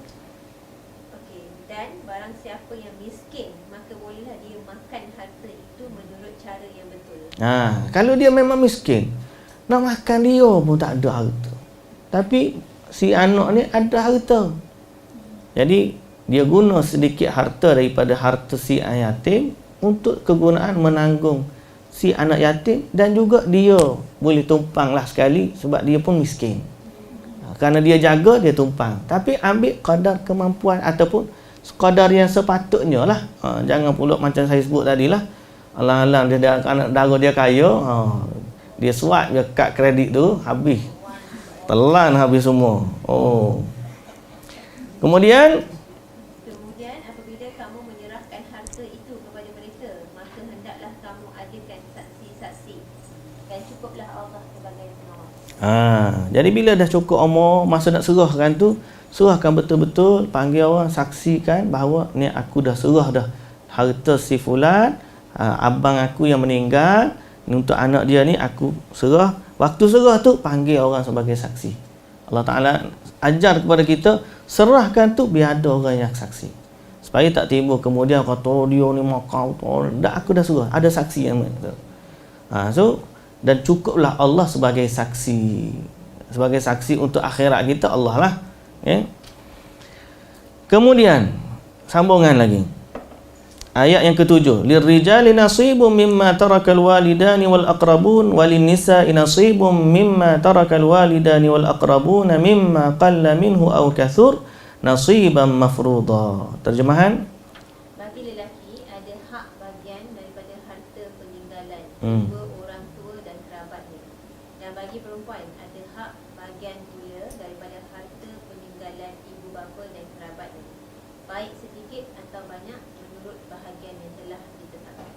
Okey, dan barang siapa yang miskin, maka bolehlah dia makan harta itu menurut cara yang betul. Kalau dia memang miskin, nak makan dia pun tak ada harta. Tapi si anak ni ada harta. Jadi dia guna sedikit harta daripada harta si yatim untuk kegunaan menanggung si anak yatim, dan juga dia boleh tumpanglah sekali sebab dia pun miskin. Kerana dia jaga, dia tumpang. Tapi ambil kadar kemampuan ataupun kadar yang sepatutnya lah. Jangan pula macam saya sebut tadi lah. Alang-alang dia anak dara dia kaya, dia swipe je kad kredit tu, habis. Telan habis semua. Kemudian apabila kamu menyerahkan harta itu kepada mereka, maka hendaklah kamu adakan saksi-saksi, dan cukuplah Allah sebagai pengawal. Jadi bila dah cukup umur, masa nak serahkan tu, serahkan betul-betul, panggil orang, saksikan bahawa ni aku dah serah dah harta si fulan, abang aku yang meninggal, untuk anak dia ni aku serah. Waktu serah tu panggil orang sebagai saksi. Allah Ta'ala ajar kepada kita, serahkan tu biar ada orang yang saksi, supaya tak timbul kemudian kata dia ni makau, dah aku dah serah, ada saksi yang dan cukuplah Allah sebagai saksi untuk akhirat kita, Allah lah. Kemudian sambungan lagi ayat yang ke-7, lirrijali nasibum mimma tarakal walidani wal aqrabun walin nisa'i nasibum mimma tarakal walidani wal aqrabuna mimma qalla minhu aw kathur nasiban mafruḍa. Terjemahan, bagi lelaki ada hak bagian daripada harta peninggalan dua orang tua dan kerabatnya, dan bagi perempuan ada hak bagian pula daripada harta peninggalan ibu bapa dan kerabatnya, baik sedikit atau banyak menurut bahagian yang telah ditetapkan.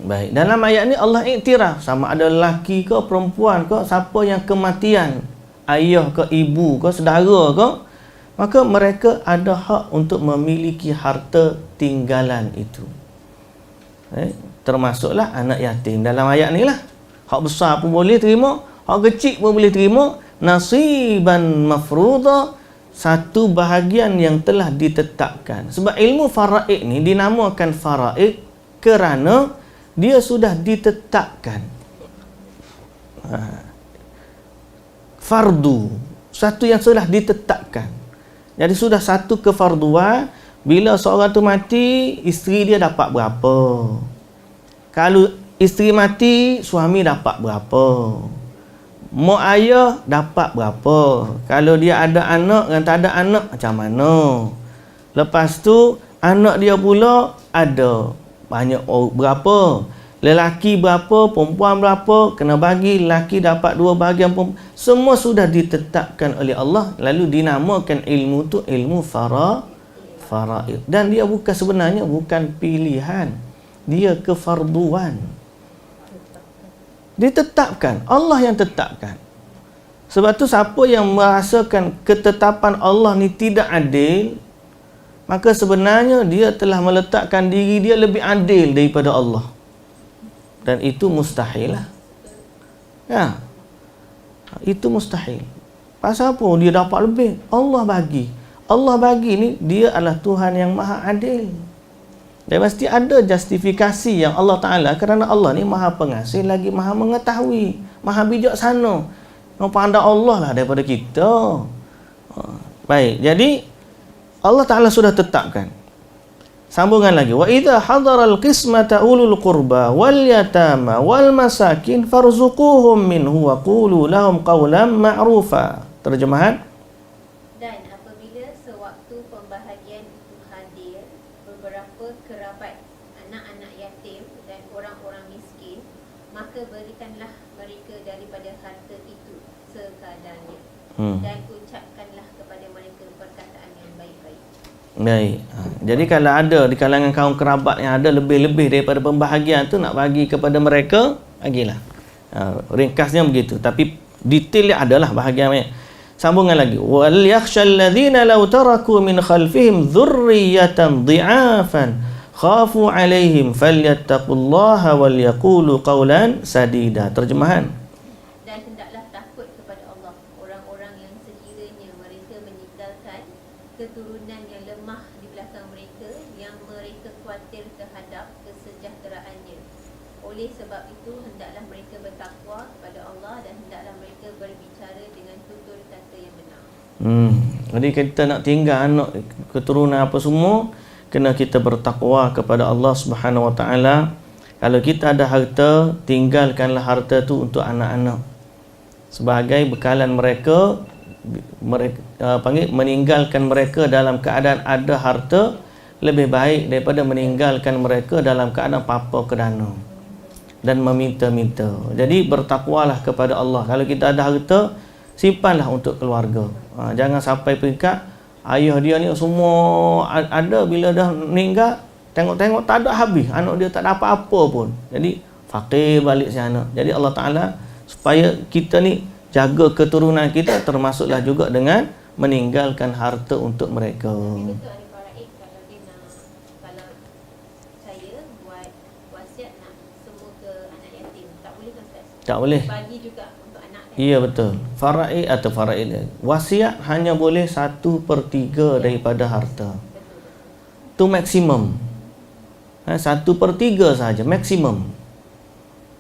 Baik, dalam ayat ni Allah iktiraf sama ada lelaki ke perempuan ke, siapa yang kematian ayah ke ibu ke saudara ke, maka mereka ada hak untuk memiliki harta tinggalan itu. Termasuklah anak yatim dalam ayat ni lah. Hak besar pun boleh terima, hak kecil pun boleh terima. Nasiban mafruḍa, satu bahagian yang telah ditetapkan. Sebab ilmu faraid ni dinamakan faraid kerana dia sudah ditetapkan. Fardu, satu yang sudah ditetapkan. Jadi sudah satu kefarduan, bila seorang tu mati, isteri dia dapat berapa. Kalau isteri mati, suami dapat berapa. Mak ayah dapat berapa. Kalau dia ada anak dan tak ada anak, macam mana. Lepas tu anak dia pula ada banyak berapa. Lelaki berapa, perempuan berapa, kena bagi, lelaki dapat 2 bahagian, semua sudah ditetapkan oleh Allah. Lalu dinamakan ilmu tu ilmu faraid. Dan dia bukan, sebenarnya bukan pilihan, dia kefarduan. Ditetapkan. Allah yang tetapkan. Sebab tu siapa yang merasakan ketetapan Allah ni tidak adil, maka sebenarnya dia telah meletakkan diri dia lebih adil daripada Allah. Dan itu mustahil lah. Ya. Itu mustahil. Pasal apa dia dapat lebih? Allah bagi. Allah bagi ni, dia adalah Tuhan yang maha adil. Dan mesti ada justifikasi yang Allah Ta'ala, kerana Allah ni maha pengasih lagi maha mengetahui, maha bijaksana. Yang pandang Allah lah daripada kita. Baik, jadi Allah Ta'ala sudah tetapkan. Sambungan lagi. Wa idza hadaral qismata ulul qurba wal yatama wal masakin farzuquhum minhu wa qulu lahum qawlan ma'rufa. Terjemahan. Dan apabila sewaktu pembahagian itu hadir beberapa kerabat, anak-anak yatim dan orang-orang miskin, maka berikanlah mereka daripada harta itu sekadarnya. Dan ucapkanlah kepada mereka perkataan yang baik-baik. Baik. Jadi kalau ada di kalangan kaum kerabat yang ada lebih-lebih daripada pembahagian tu, nak bagi kepada mereka, bagilah. Ringkasnya begitu. Tapi detailnya adalah bahagian banyak. Sambungan lagi. Wal yakhshal ladzina law taraku min khalfihim dzurriyyatan dhi'afan khafu 'alaihim falyattaqullaha wal yaqulu qawlan sadida. Terjemahan. Dan hendaklah takut kepada Allah orang-orang yang sekiranya mereka meninggalkan keturunan yang lemah di belakang mereka, yang mereka khawatir terhadap kesejahteraannya. Oleh sebab itu hendaklah mereka bertakwa kepada Allah dan hendaklah mereka berbicara dengan tutur kata yang benar. Jadi kita nak tinggal anak keturunan apa semua, kena kita bertakwa kepada Allah Subhanahu Wa Taala. Kalau kita ada harta, tinggalkanlah harta tu untuk anak-anak sebagai bekalan mereka meninggalkan mereka dalam keadaan ada harta lebih baik daripada meninggalkan mereka dalam keadaan papa kedana dan meminta-minta. Jadi bertakwalah kepada Allah. Kalau kita ada harta, simpanlah untuk keluarga. Jangan sampai peringkat ayah dia ni semua ada, bila dah meninggal tengok-tengok tak ada habis, anak dia tak dapat apa pun. Jadi fakir balik si anak. Jadi Allah Ta'ala supaya kita ni jaga keturunan kita, termasuklah juga dengan meninggalkan harta untuk mereka. Itu ada faraid kalau dia nak, kalau saya buat wasiat nak semua ke anak yatim, tak boleh kan Ustaz? Tak boleh. Bagi juga untuk anak yatim. Iya betul. Faraid atau faraid, wasiat hanya boleh 1/3 daripada harta. Itu maksimum. 1/3 sahaja maksimum.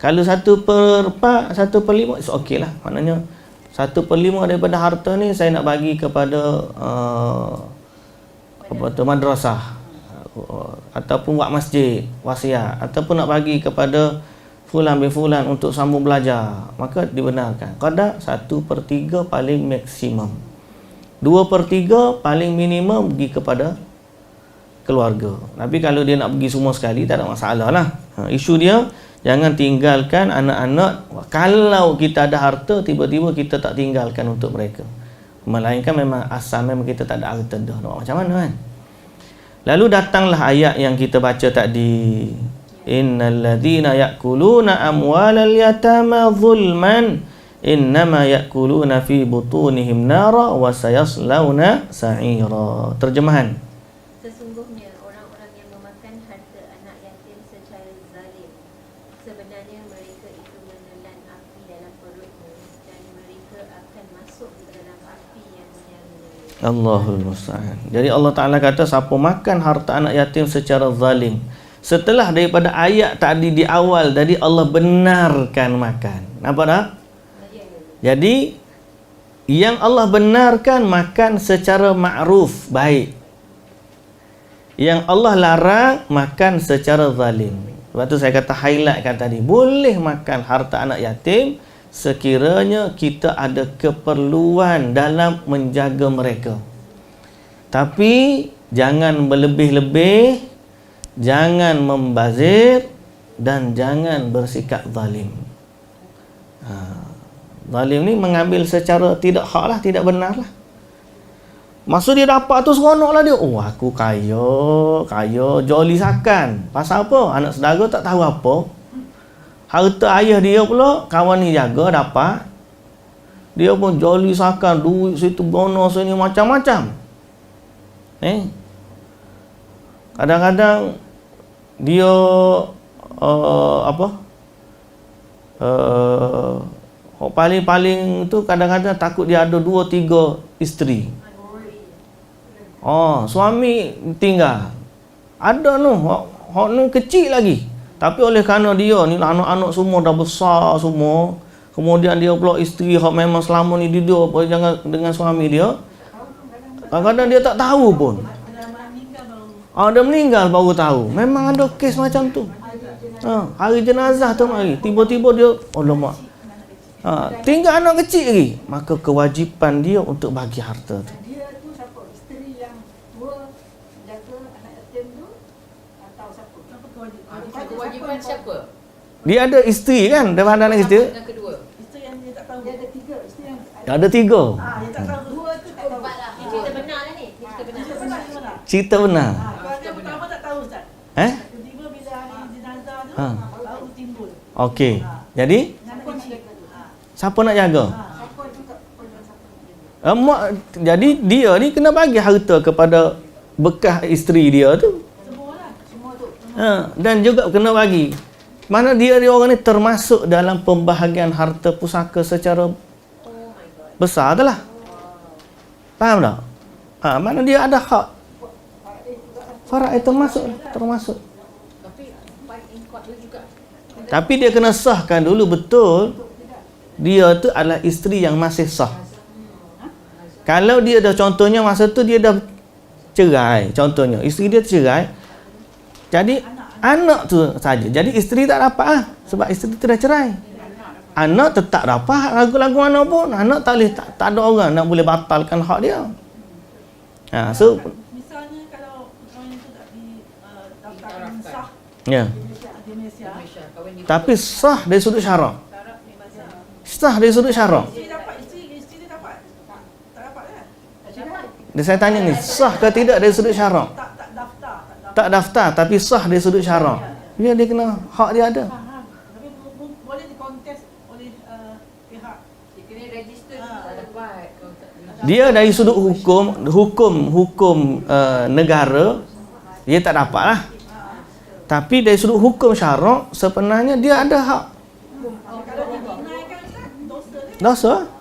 Kalau 1/4, 1/5 it's okay lah. Maknanya 1/5 daripada harta ni saya nak bagi kepada madrasah, ataupun buat masjid, wasiat, ataupun nak bagi kepada fulan bin fulan untuk sambung belajar, maka dibenarkan. Kadar 1/3 paling maksimum. 2/3 paling minimum pergi kepada keluarga. Tapi kalau dia nak pergi semua sekali, tak ada masalah lah. Isu dia jangan tinggalkan anak-anak. Kalau kita ada harta, tiba-tiba kita tak tinggalkan untuk mereka. Melainkan memang asal memang kita tak ada harta dah. Macam mana kan? Lalu datanglah ayat yang kita baca tadi. Innal ladzina ya'kuluna amwalal yatama zulman innama ya'kuluna fi butunihim nara wa sayaslawna sa'ira. Terjemahan. Sesungguhnya orang-orang yang memakan harta anak yatim secara zalim, sebenarnya mereka itu menelan api dalam perutnya, dan mereka akan masuk ke dalam api yang menyala-nyala. Allahul musta'an. Jadi Allah Ta'ala kata siapa makan harta anak yatim secara zalim, setelah daripada ayat tadi di awal tadi Allah benarkan makan. Nampak tak? Jadi yang Allah benarkan makan secara ma'ruf, baik. Yang Allah larang makan secara zalim. Sebab tu saya kata highlightkan tadi, boleh makan harta anak yatim sekiranya kita ada keperluan dalam menjaga mereka. Tapi jangan berlebih-lebih, jangan membazir, dan jangan bersikap zalim. Zalim ni mengambil secara tidak hak lah, tidak benar lah. Masa dia dapat tu seronok lah dia. Oh aku kaya, joli sakan. Pasal apa? Anak saudara tak tahu apa. Harta ayah dia pula kawan ni jaga dapat. Dia pun joli sakan duit situ bonus ni macam-macam. Kadang-kadang dia paling-paling tu kadang-kadang takut dia ada 2-3 isteri. Suami tinggal. Ada hok nu kecil lagi. Tapi oleh kerana dia ni anak-anak semua dah besar semua, kemudian dia pula isteri hok memang selama ni dia jangan dengan suami dia. Kadang-kadang dia tak tahu pun. Dia meninggal baru tahu. Memang ada kes macam tu. Hari jenazah tu mari, tiba-tiba dia alamak. Tinggal anak kecil lagi. Maka kewajipan dia untuk bagi harta tu. Dia tu siapa? Isteri yang tua jaga anak yatim tu atau siapa? Kewajipan siapa? Dia ada isteri kan, daripada anak isteri. Yang kedua. Isteri yang dia tak tahu. Dia ada 3 isteri yang Ada 3. dia tak tahu. 2 tu tak tahu. Empat lah. Cerita benar lah ni. Cerita benar. Cerita benar ke mana? Cerita benar. Keluarga pertama tak tahu Ustaz. Tiba-tiba bila hari jenazah tu baru timbul. Okey. Jadi Anak kecil. siapa nak jaga? Siapa juga siapa nak jaga. Jadi dia ni kena bagi harta kepada bekas isteri dia tu. Semua tu. Dan juga kena bagi. Mana dia orang ni termasuk dalam pembahagian harta pusaka secara besar tu lah. Faham tak? Mana dia ada hak. Faraid termasuk. Tapi dia kena sahkan dulu betul dia tu adalah isteri yang masih sah. Kalau dia dah contohnya masa tu dia dah cerai, contohnya isteri dia cerai, jadi anak tu saja. Jadi isteri tak dapat sebab isteri tu dah cerai. Anak tetap dapat lagu-lagu mana pun. Anak tak boleh, tak ada orang nak boleh batalkan hak dia. So Misalnya kalau orang itu tak didaftarkan sah ya. di Malaysia. Tapi sah dari sudut syarak. Sah dari sudut syarak. Isteri dapat, isteri dia dapat. Tak dapat kan? Saya tanya ni, sah ke tidak dari sudut syarak? Tak daftar. Tak daftar tapi sah dari sudut syarak. Dia kena hak dia ada. Tapi boleh dikontes oleh pihak. Dia kena register tak dapat. Dia dari sudut hukum negara dia tak dapat lah. Tapi dari sudut hukum syarak sebenarnya dia ada hak. Kalau dinaikkan dosa dia. Dosa.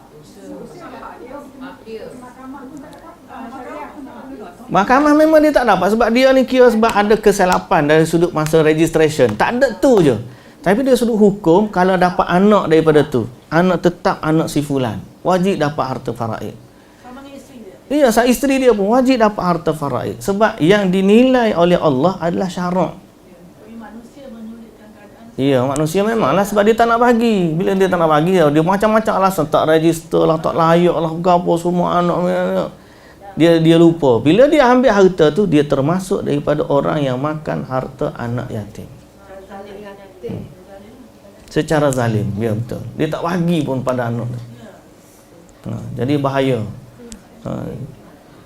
Mahkamah memang dia tak dapat sebab dia ni kira sebab ada kesilapan dari sudut masa registration. Tak ada tu je. Tapi dari sudut hukum kalau dapat anak daripada tu, anak tetap anak si fulan, wajib dapat harta faraid. Sama dengan isteri dia. Iya, isteri dia pun wajib dapat harta faraid sebab yang dinilai oleh Allah adalah syarak. Tapi manusia menyulitkan keadaan. Iya, manusia memanglah sebab dia tak nak bagi. Bila dia tak nak bagi, dia macam-macam alasan, tak register lah, tak layak lah, apa semua anak. Dia lupa. Bila dia ambil harta tu, dia termasuk daripada orang yang makan harta anak yatim. Secara zalim, ya betul. Dia tak bagi pun pada anak tu. Jadi bahaya.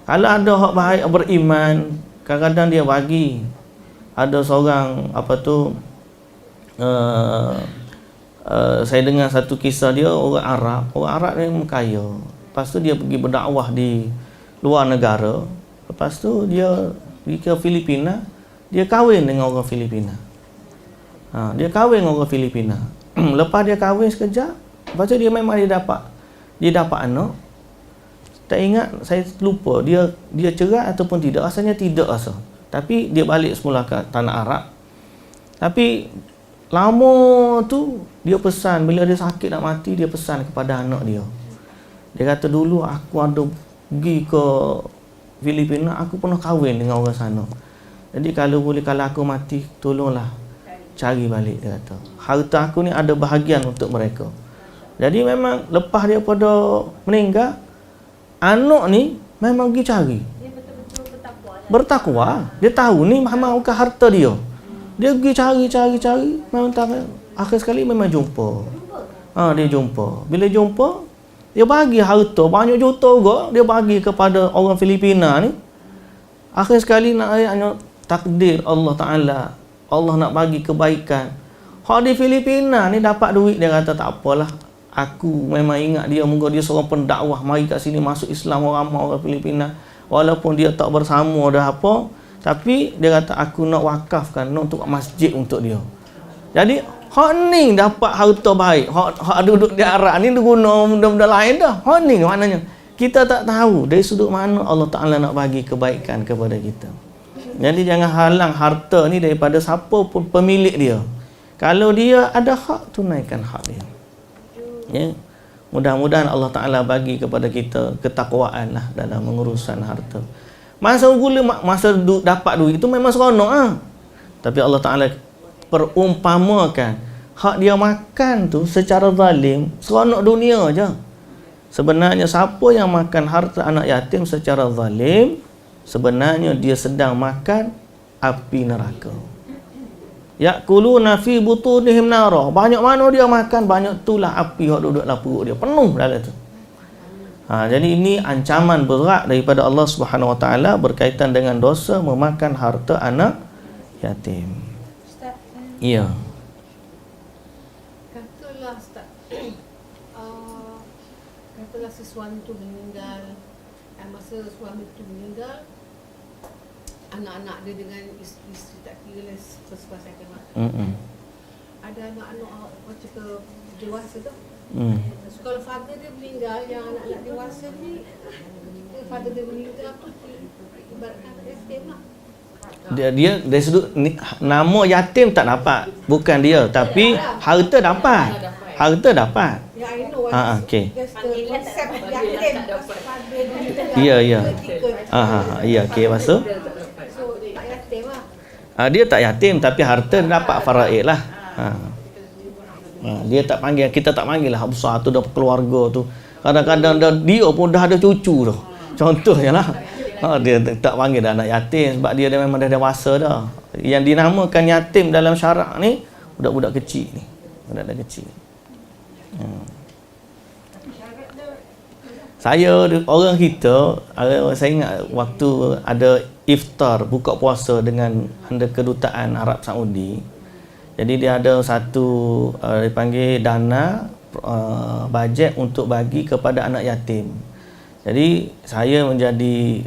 Kalau ada hak bahaya beriman, kadang-kadang dia bagi. Ada seorang saya dengar satu kisah dia, orang Arab ni kaya. Lepas tu dia pergi berdakwah di luar negara. Lepas tu dia pergi ke Filipina, dia kahwin dengan orang Filipina. Dia kahwin dengan orang Filipina. Lepas dia kahwin sekejap, lepas tu dia memang dia dapat anak. Tak ingat, saya lupa dia cerai ataupun tidak. Asalnya tidak asal. Tapi dia balik semula ke tanah Arab. Tapi lama tu dia pesan, bila dia sakit nak mati, dia pesan kepada anak dia. Dia kata, dulu aku ada pergi ke Filipina, aku pernah kahwin dengan orang sana. Jadi kalau aku mati, tolonglah cari balik, dia kata. Harta aku ni ada bahagian untuk mereka. Jadi memang lepas dia pada meninggal, anak ni memang pergi cari. Dia betul-betul Bertakwa. Dia tahu ni memang bukan harta dia. Dia pergi cari, memang tak. Akhir sekali memang jumpa. Dia jumpa. Bila jumpa, dia bagi harta banyak juta juga, dia bagi kepada orang Filipina ni. Akhir sekali nak takdir Allah Ta'ala, Allah nak bagi kebaikan. Hak di Filipina ni dapat duit, dia kata tak apalah. Aku memang ingat dia, moga dia seorang pendakwah, mari kat sini masuk Islam orang ramai orang Filipina. Walaupun dia tak bersama dah apa, tapi dia kata aku nak wakafkan, nak untuk masjid untuk dia. Jadi hak ni dapat harta baik, hak duduk di Arab ni dia guna benda-benda lain dah. Hak ni maknanya kita tak tahu dari sudut mana Allah Ta'ala nak bagi kebaikan kepada kita. Jadi jangan halang harta ni daripada siapa pun pemilik dia. Kalau dia ada hak, tunaikan hak dia. Ya. Mudah-mudahan Allah Ta'ala bagi kepada kita ketakwaan lah dalam mengurusan harta. Masa dapat duit itu memang seronok . Tapi Allah Ta'ala perumpamakan hak dia makan tu secara zalim, seronok dunia je. Sebenarnya siapa yang makan harta anak yatim secara zalim, sebenarnya dia sedang makan api neraka. Yakuluna fi butunihim nara. Banyak mana dia makan, banyak itulah api yang duduk dalam perut dia, penuh dalam tu. Jadi ini ancaman berat daripada Allah Subhanahu Wa Taala berkaitan dengan dosa memakan harta anak yatim. Ustaz, Ya. katalah Ustaz, katalah si suami tu meninggal, masa suami tu meninggal, anak-anak dia dengan isteri tak kira lah sepasang kena. Ada anak-anak macam ke dewasa tu. So, kalau father dia meninggal, yang anak-anak dewasa ni, father dia meninggal tu ibaratkan yatim lah. Dia dari sudut nama yatim tak dapat, bukan dia, tapi harta dapat. Harta dapat. Ya, I know. Okey. Just the concept yatim because father dia meninggal. Ya. Ya, okey, maksud So, tak yatim lah. dia tak yatim tapi harta dapat faraid lah. Dia tak panggil, kita tak panggil lah besar tu dah keluarga tu. Kadang-kadang dia pun dah ada cucu dah. Contohnya lah. Dia tak panggil dah anak yatim sebab dia memang dah dewasa dah. Yang dinamakan yatim dalam syarak ni budak-budak kecil ni. Budak-budak kecil. Saya orang kita, saya ingat waktu ada iftar buka puasa dengan kedutaan Arab Saudi. Jadi dia ada satu dipanggil dana bajet untuk bagi kepada anak yatim. Jadi saya menjadi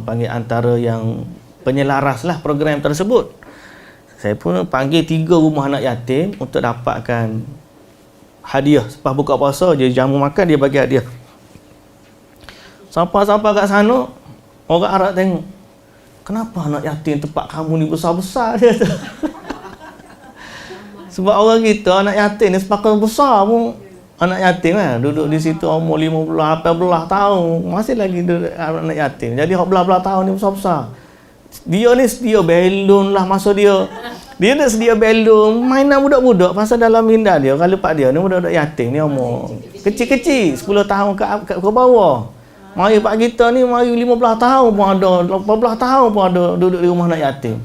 panggil antara yang penyelaras lah program tersebut. Saya pun panggil 3 rumah anak yatim untuk dapatkan hadiah. Lepas buka puasa, dia jamu makan, dia bagi hadiah. Sampai-sampai kat sana, orang Arab tengok, kenapa anak yatim tempat kamu ni besar-besar dia tu? Sebab orang kita anak yatim ni sepakat besar pun anak yatim kan, duduk di situ umur 15, 18 tahun, masih lagi duduk anak yatim. Jadi 18 tahun ni besar-besar. Dia ni sedia belon lah masa dia. Dia nak sedia belon, mainan budak-budak pasal dalam minda dia, kalau pak dia ni budak-budak yatim ni umur kecil-kecil, 10 tahun ke bawah. Mari pak kita ni mari 15 tahun pun ada, 18 tahun pun ada duduk di rumah anak yatim.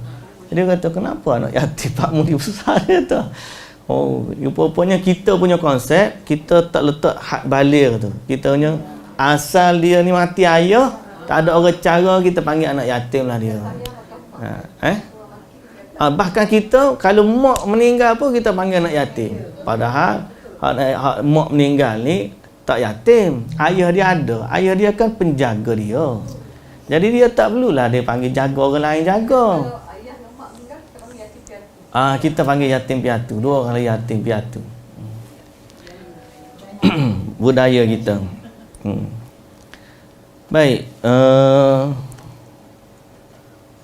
Dia kata, kenapa anak yatim Pak Mudi besar dia tu? Rupanya kita punya konsep, kita tak letak had balir tu. Kita punya asal dia ni mati ayah, tak ada orang cara, kita panggil anak yatim lah dia. Bahkan kita, kalau mak meninggal pun kita panggil anak yatim. Padahal, mak meninggal ni tak yatim. Ayah dia ada. Ayah dia kan penjaga dia. Jadi dia tak perlulah dia panggil jaga orang lain jaga. Kita panggil yatim piatu. 2 orang lagi yatim piatu. Budaya kita. Baik.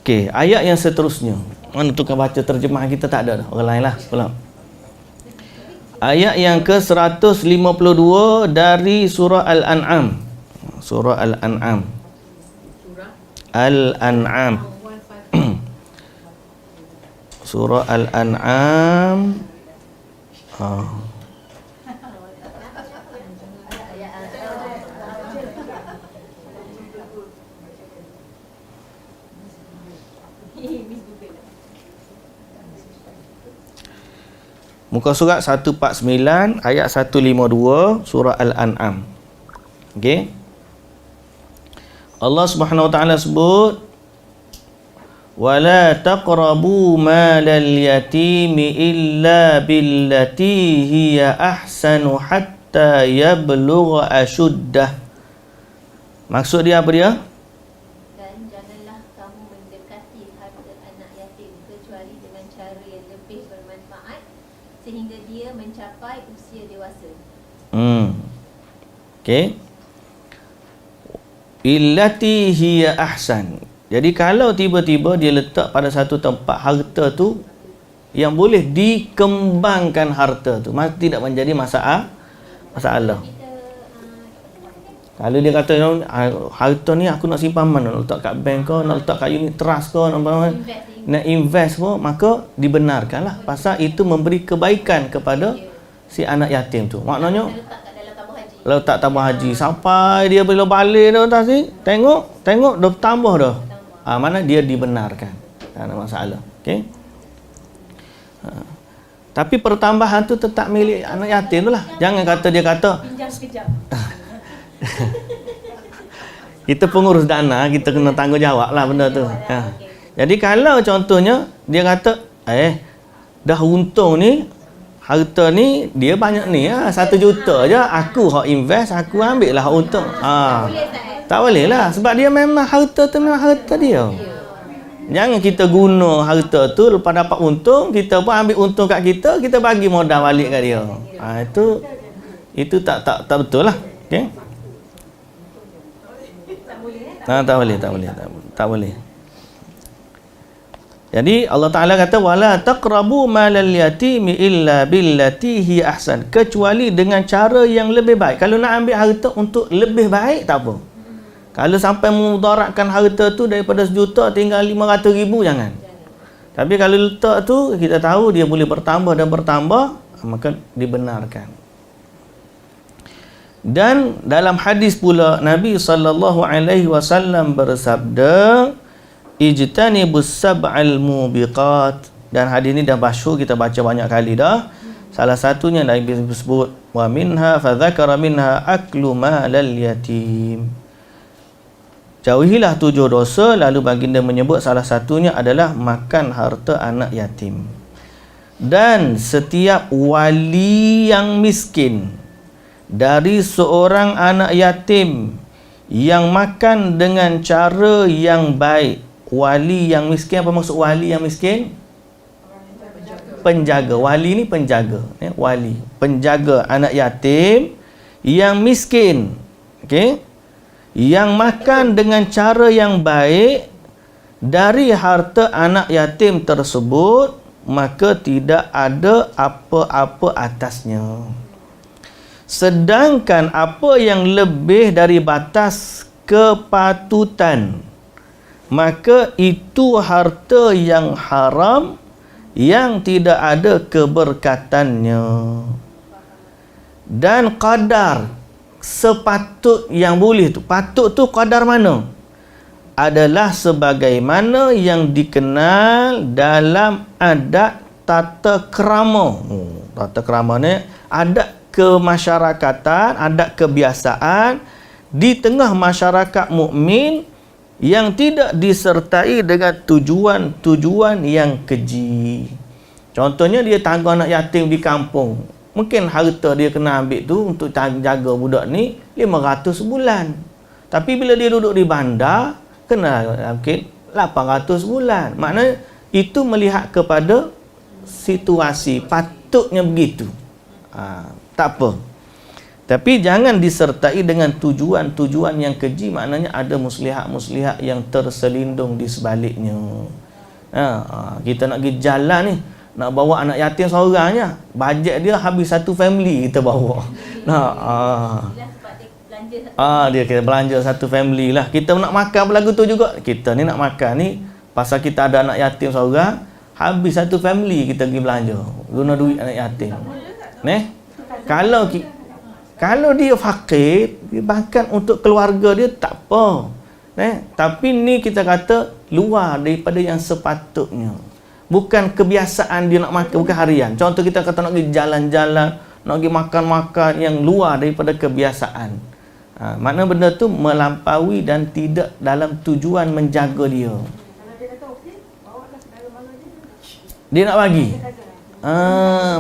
Okey, ayat yang seterusnya. Mana tukar baca terjemah kita tak ada dah. Orang lain lah. Pulang. Ayat yang ke-152 dari surah Al-An'am. Surah Al-An'am. Al-An'am. Surah Al-An'am. Muka surat 149 ayat 152 surah Al-An'am. Okey. Allah Subhanahu Wa Taala sebut, wala taqrabu malal yatimi illa billati hiya ahsanu hatta yablugha ashuddah. Maksud dia apa dia? Dan janganlah kamu mendekati harta anak yatim kecuali dengan cara yang lebih bermanfaat sehingga dia mencapai usia dewasa. Okey. Illati hiya ahsan. Jadi kalau tiba-tiba dia letak pada satu tempat harta tu yang boleh dikembangkan harta tu, tidak menjadi masalah. Kalau dia kata harta ni aku nak simpan mana, nak letak kat bank ke, nak letak kat unit trust ke, nak invest pun, maka dibenarkanlah pasal itu memberi kebaikan kepada si anak yatim tu. Maknanya letak tabung haji sampai dia bila balik dah atas ni, tengok dah tambah dah. Mana dia dibenarkan. Tak ada masalah. Okey. Tapi pertambahan tu tetap milik anak yatim tu lah. Jangan kata dia kata Pinjam sekejap. kita pengurus dana, kita kena tanggungjawab lah benda tu. Jadi kalau contohnya dia kata dah untung ni, harta ni dia banyak ni 1 juta je, aku hak invest, aku ambil lah hak untung. Tak boleh lah, sebab dia memang harta tu memang harta dia. Jangan kita guna harta tu, lepas dapat untung, kita pun ambil untung kat kita, kita bagi modal balik kat dia. Itu tak betul lah. Okey. Tak boleh. Jadi Allah Taala kata wala taqrabu malal yatimi illa billati hi ahsan, kecuali dengan cara yang lebih baik. Kalau nak ambil harta untuk lebih baik tak apa. Kalau sampai memudaratkan harta tu daripada 1 juta tinggal 500,000, jangan. Tapi kalau letak tu kita tahu dia boleh bertambah dan bertambah, maka dibenarkan. Dan dalam hadis pula Nabi SAW bersabda, ijtanibus sab'al mubiqat. Dan hadis ni dah masyhur, kita baca banyak kali dah. Salah satunya Nabi sebut wa minha fa dzakara minha aklu malal yatim. Jauhilah 7 dosa, lalu baginda menyebut salah satunya adalah makan harta anak yatim. Dan setiap wali yang miskin dari seorang anak yatim yang makan dengan cara yang baik. Wali yang miskin, apa maksud wali yang miskin? Penjaga. Wali ni penjaga, wali, penjaga anak yatim yang miskin. Okey, yang makan dengan cara yang baik dari harta anak yatim tersebut, maka tidak ada apa-apa atasnya. Sedangkan apa yang lebih dari batas kepatutan, maka itu harta yang haram yang tidak ada keberkatannya. Dan qadar sepatut yang boleh tu, patut tu qadar mana? Adalah sebagaimana yang dikenal dalam adat tata krama. Tata krama ni adat kemasyarakatan, adat kebiasaan di tengah masyarakat mukmin yang tidak disertai dengan tujuan-tujuan yang keji. Contohnya dia tangguh anak yatim di kampung. Mungkin harta dia kena ambil tu untuk jaga budak ni 500 sebulan. Tapi bila dia duduk di bandar, kena mungkin 800 sebulan. Maknanya itu melihat kepada situasi, patutnya begitu. Tak apa. Tapi jangan disertai dengan tujuan-tujuan yang keji, maknanya ada muslihat-muslihat yang terselindung di sebaliknya. Kita nak pergi jalan ni, nak bawa anak yatim seorangnya, bajet dia habis satu family kita bawa. Dia kita belanja satu family lah. Kita nak makan pun lagu tu juga. Kita ni nak makan ni pasal kita ada anak yatim seorang, habis satu family kita pergi belanja guna duit anak yatim. Kalau dia fakir, dia bahkan untuk keluarga dia tak apa. Tapi ni kita kata luar daripada yang sepatutnya. Bukan kebiasaan dia nak makan, bukan harian. Contoh kita kata nak pergi jalan-jalan, nak pergi makan-makan yang luar daripada kebiasaan. Makna benda tu melampaui dan tidak dalam tujuan menjaga dia. Kalau dia kata okey, Dia nak bagi.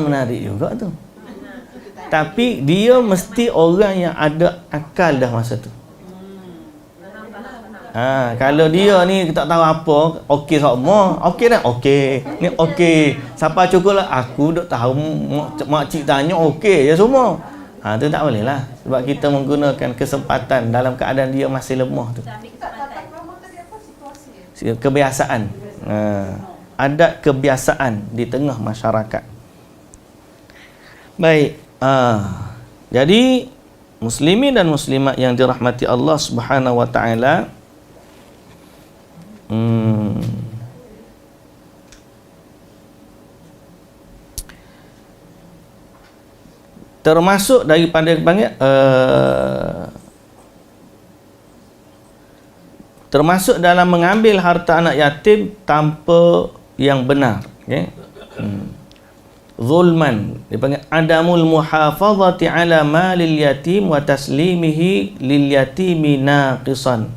Menarik juga tu. Tapi dia mesti orang yang ada akal dah masa tu. Kalau dia ni tak tahu apa, okey semua, okey dah, okey. Ni okey. Siapa cukup lah, aku duk tahu makcik tanya okey je semua. Tu tak boleh lah. Sebab kita menggunakan kesempatan dalam keadaan dia masih lemah tu. Kebiasaan. Adat kebiasaan di tengah masyarakat. Baik. Jadi muslimin dan muslimat yang dirahmati Allah Subhanahu wa taala, termasuk daripada termasuk dalam mengambil harta anak yatim tanpa yang benar, okey. Zulman dipanggil adamul muhafazati ala malil yatim wa taslimihi lil yatimi naqisan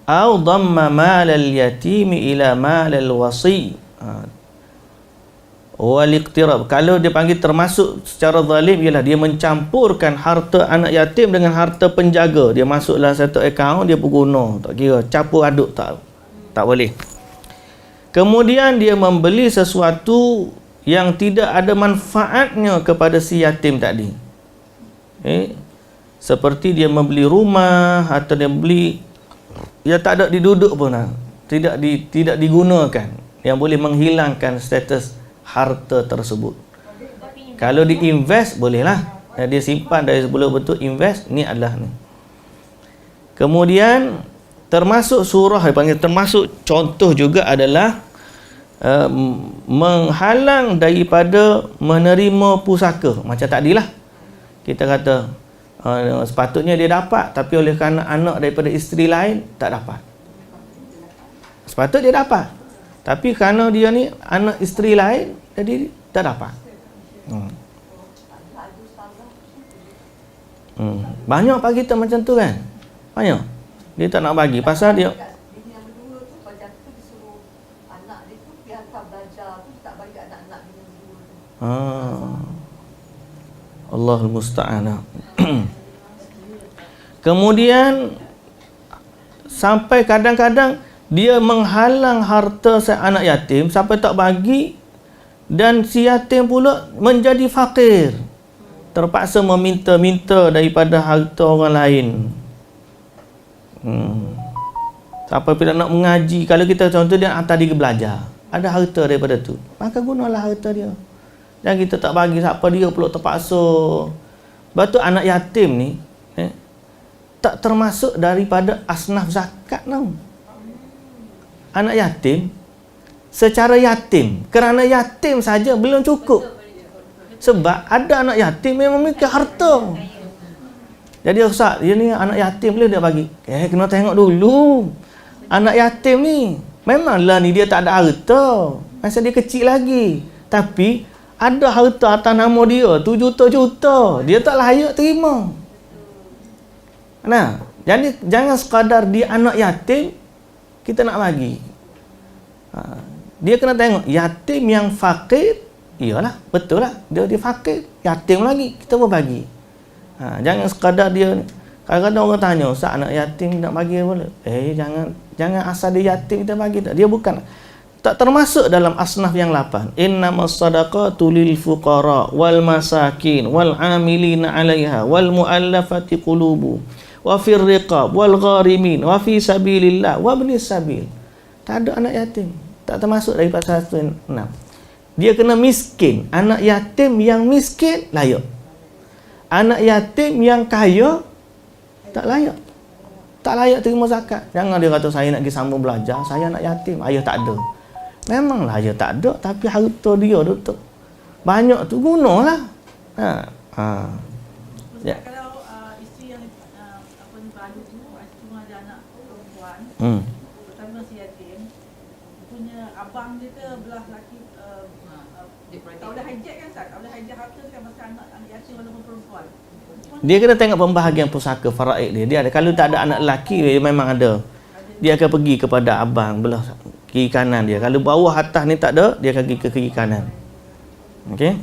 au dhamma malal yatimi ila malal wasi wal iqtirab. Kalau dia panggil termasuk secara zalim ialah dia mencampurkan harta anak yatim dengan harta penjaga. Dia masuklah satu akaun, dia guna, tak kira campur aduk, tak boleh. Kemudian dia membeli sesuatu yang tidak ada manfaatnya kepada si yatim tadi. Seperti dia membeli rumah atau dia beli yang tak ada diduduk pun, tidak digunakan, yang boleh menghilangkan status harta tersebut. Kalau diinvest bolehlah, dia simpan dari sebelum betul invest, ni adalah ni. Kemudian termasuk surah dipanggil, termasuk contoh juga adalah menghalang daripada menerima pusaka. Macam tadilah kita kata sepatutnya dia dapat, tapi oleh kerana anak daripada isteri lain tak dapat. Sepatutnya dia dapat, tapi kerana dia ni anak isteri lain, jadi tak dapat. Banyak pak kita macam tu kan. Banyak dia tak nak bagi pasal dia Allahul musta'an. Kemudian sampai kadang-kadang dia menghalang harta anak yatim sampai tak bagi, dan si yatim pula menjadi fakir, terpaksa meminta-minta daripada harta orang lain. Sampai bila nak mengaji, kalau kita contoh dia hantar dia belajar, ada harta daripada tu, maka gunalah harta dia. Dan kita tak bagi, siapa dia pula terpaksa. Sebab tu anak yatim ni tak termasuk daripada asnaf zakat tau. Anak yatim secara yatim, kerana yatim saja belum cukup. Sebab ada anak yatim memang memiliki harta. Jadi ustaz, dia ni anak yatim boleh dia bagi? Kena tengok dulu. Anak yatim ni memanglah ni dia tak ada harta, masa dia kecil lagi, tapi ada harta atas nama dia tu juta-juta, dia tak layak terima. Jadi jangan sekadar dia anak yatim kita nak bagi. Dia kena tengok yatim yang fakir, iyalah betul lah, dia fakir, yatim lagi kita pun bagi. Jangan sekadar dia. Kadang-kadang orang tanya, ustaz anak yatim nak bagi boleh? Jangan asal dia yatim kita bagi tak. Dia bukan, tak termasuk dalam asnaf yang 8. Innamas sadaqatu lil fuqara wal masakin wal amilina 'alaiha wal muallafati qulubu wa fir riqab wal gharimin wa fi sabilillah wa ibnis sabil. Tak ada anak yatim, tak termasuk daripada 106. Dia kena miskin. Anak yatim yang miskin layak. Anak yatim yang kaya tak layak. Tak layak terima zakat. Jangan dia kata saya nak pergi sambung belajar, saya anak yatim, ayah tak ada. Memanglah ayah tak ada, tapi harta dia tu banyak tu gunalah. Ya. Kalau isteri yang baru tu, cuma ada anak perempuan, pertama si yatim, punya abang dia ke belah lelaki, tak boleh hijack kan Ustaz? Tak boleh hijack harta kan masa anak yatim walaupun perempuan. Dia kena tengok pembahagian pusaka faraid dia. Dia ada, kalau tak ada anak lelaki dia memang ada. dia akan pergi kepada abang belah kiri kanan dia. Kalau bawah atas ni tak ada, dia akan pergi ke kiri kanan. Okey.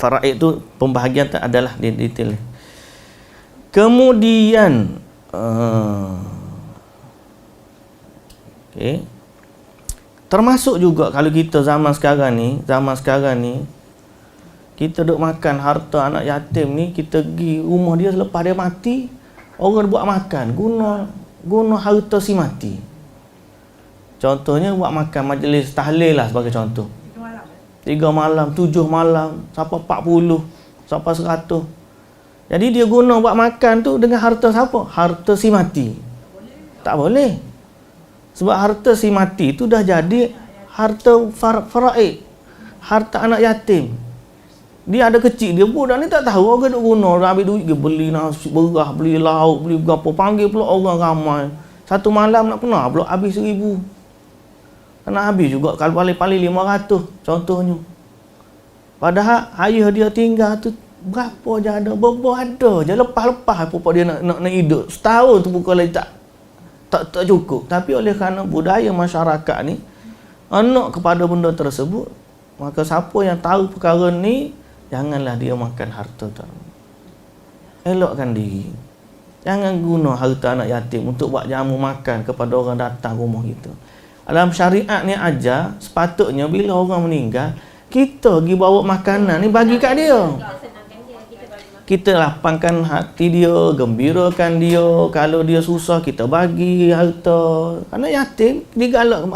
Faraid tu pembahagian adalah detail. Kemudian okey. Termasuk juga kalau kita zaman sekarang ni kita duk makan harta anak yatim ni, kita pergi rumah dia selepas dia mati, orang buat makan guna harta si mati. Contohnya buat makan majlis tahlil lah sebagai contoh. 3 malam, 7 malam, sampai 40, sampai 100. Jadi dia guna buat makan tu dengan harta siapa? Harta si mati. Tak boleh. Sebab harta si mati tu dah jadi harta faraid, harta anak yatim. Dia ada kecil, dia budak ni tak tahu orang duk guna, ambil duit dia beli nasi, beras, beli lauk, beli berapa, panggil pula orang ramai. Satu malam nak kena pula habis 1,000. Kena habis juga kalau paling-paling 500 contohnya. Padahal ayah dia tinggal tu berapa je ada, ada je lepas-lepas apa dia nak hidup. Setahun tu bukan lagi tak cukup. Tapi oleh kerana budaya masyarakat ni anak kepada benda tersebut, maka siapa yang tahu perkara ni, janganlah dia makan harta tu. Elokkan diri. Jangan guna harta anak yatim untuk buat jamu makan kepada orang datang rumah kita. Dalam syariat ni ajar, sepatutnya bila orang meninggal, kita pergi bawa makanan ni bagi kat dia. Kita lapangkan hati dia, gembirakan dia. Kalau dia susah, kita bagi harta. Anak yatim digalak.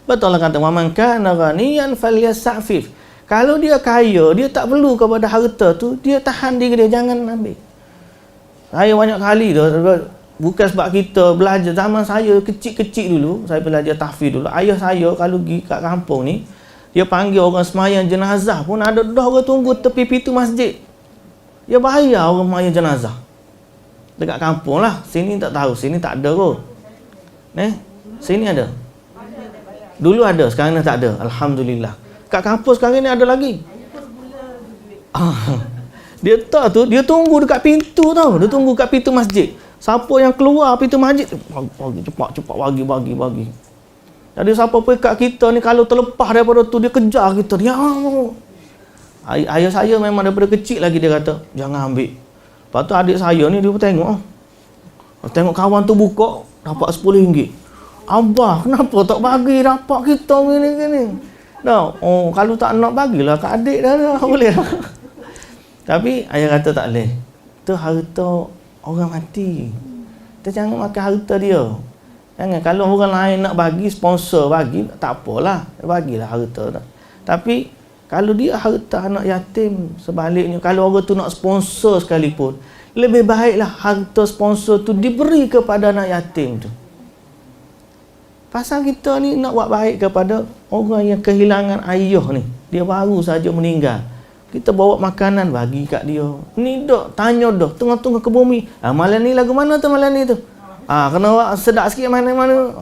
Betul lah kata Muhammad kana ghaniyan falyasta'fif. Kalau dia kaya, dia tak perlu kepada harta tu, dia tahan diri dia, jangan ambil. Saya banyak kali tu, bukan sebab kita belajar, zaman saya kecil-kecil dulu, saya belajar tahfiz dulu, ayah saya kalau pergi kat kampung ni, dia panggil orang semayang jenazah pun ada dah orang tunggu tepi pintu masjid. Dia bayar orang semayang jenazah. Dekat kampung lah, sini tak tahu, sini tak ada kot. Sini ada. Dulu ada, sekarang ni tak ada. Alhamdulillah. Kat kampus sekarang ni ada lagi. Dia tak tu, dia tunggu dekat pintu tau. Dia tunggu kat pintu masjid. Siapa yang keluar pintu masjid, cepat bagi. Jadi siapa pergi kat kita ni, kalau terlepas daripada tu, dia kejar kita. Dia ayah saya memang daripada kecil lagi dia kata, jangan ambil. Lepas tu adik saya ni, dia pun tengok kawan tu buka, dapat RM10. Abah, kenapa tak bagi dapat kita gini-gini? Dah, kalau tak nak bagilah kat adik dah boleh. Tapi ayah kata tak boleh. Tu harta orang mati. Kita jangan makan harta dia. Jangan, kalau orang lain nak bagi, sponsor bagi, tak apalah, bagilah harta tak. Tapi kalau dia harta anak yatim, sebaliknya kalau orang tu nak sponsor sekalipun, lebih baiklah harta sponsor tu diberi kepada anak yatim tu. Pasal kita ni nak buat baik kepada orang yang kehilangan ayah ni, dia baru saja meninggal. Kita bawa makanan bagi kat dia. Ni dok tanya dah tengah-tengah ke bumi. Malam ni lagu mana tu malam ni tu? Kena sedap sikit mana-mana.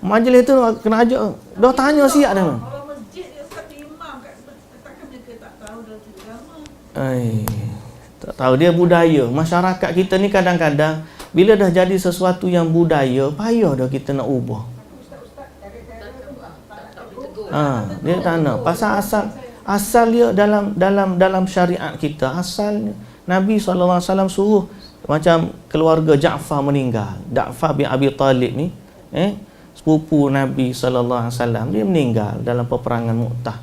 Majlis tu kena ajak. Dah tanya siap dah. Kalau masjid dia satu imam kat takkan mereka tak tahu dah agama. Tak tahu dia budaya. Masyarakat kita ni kadang-kadang bila dah jadi sesuatu yang budaya, payah dah kita nak ubah. Dia tak nak. Pasal asal dia dalam syariat kita, asal Nabi SAW suruh macam keluarga Ja'far meninggal. Ja'far bin Abi Talib ni, sepupu Nabi SAW, dia meninggal dalam peperangan Mu'tah.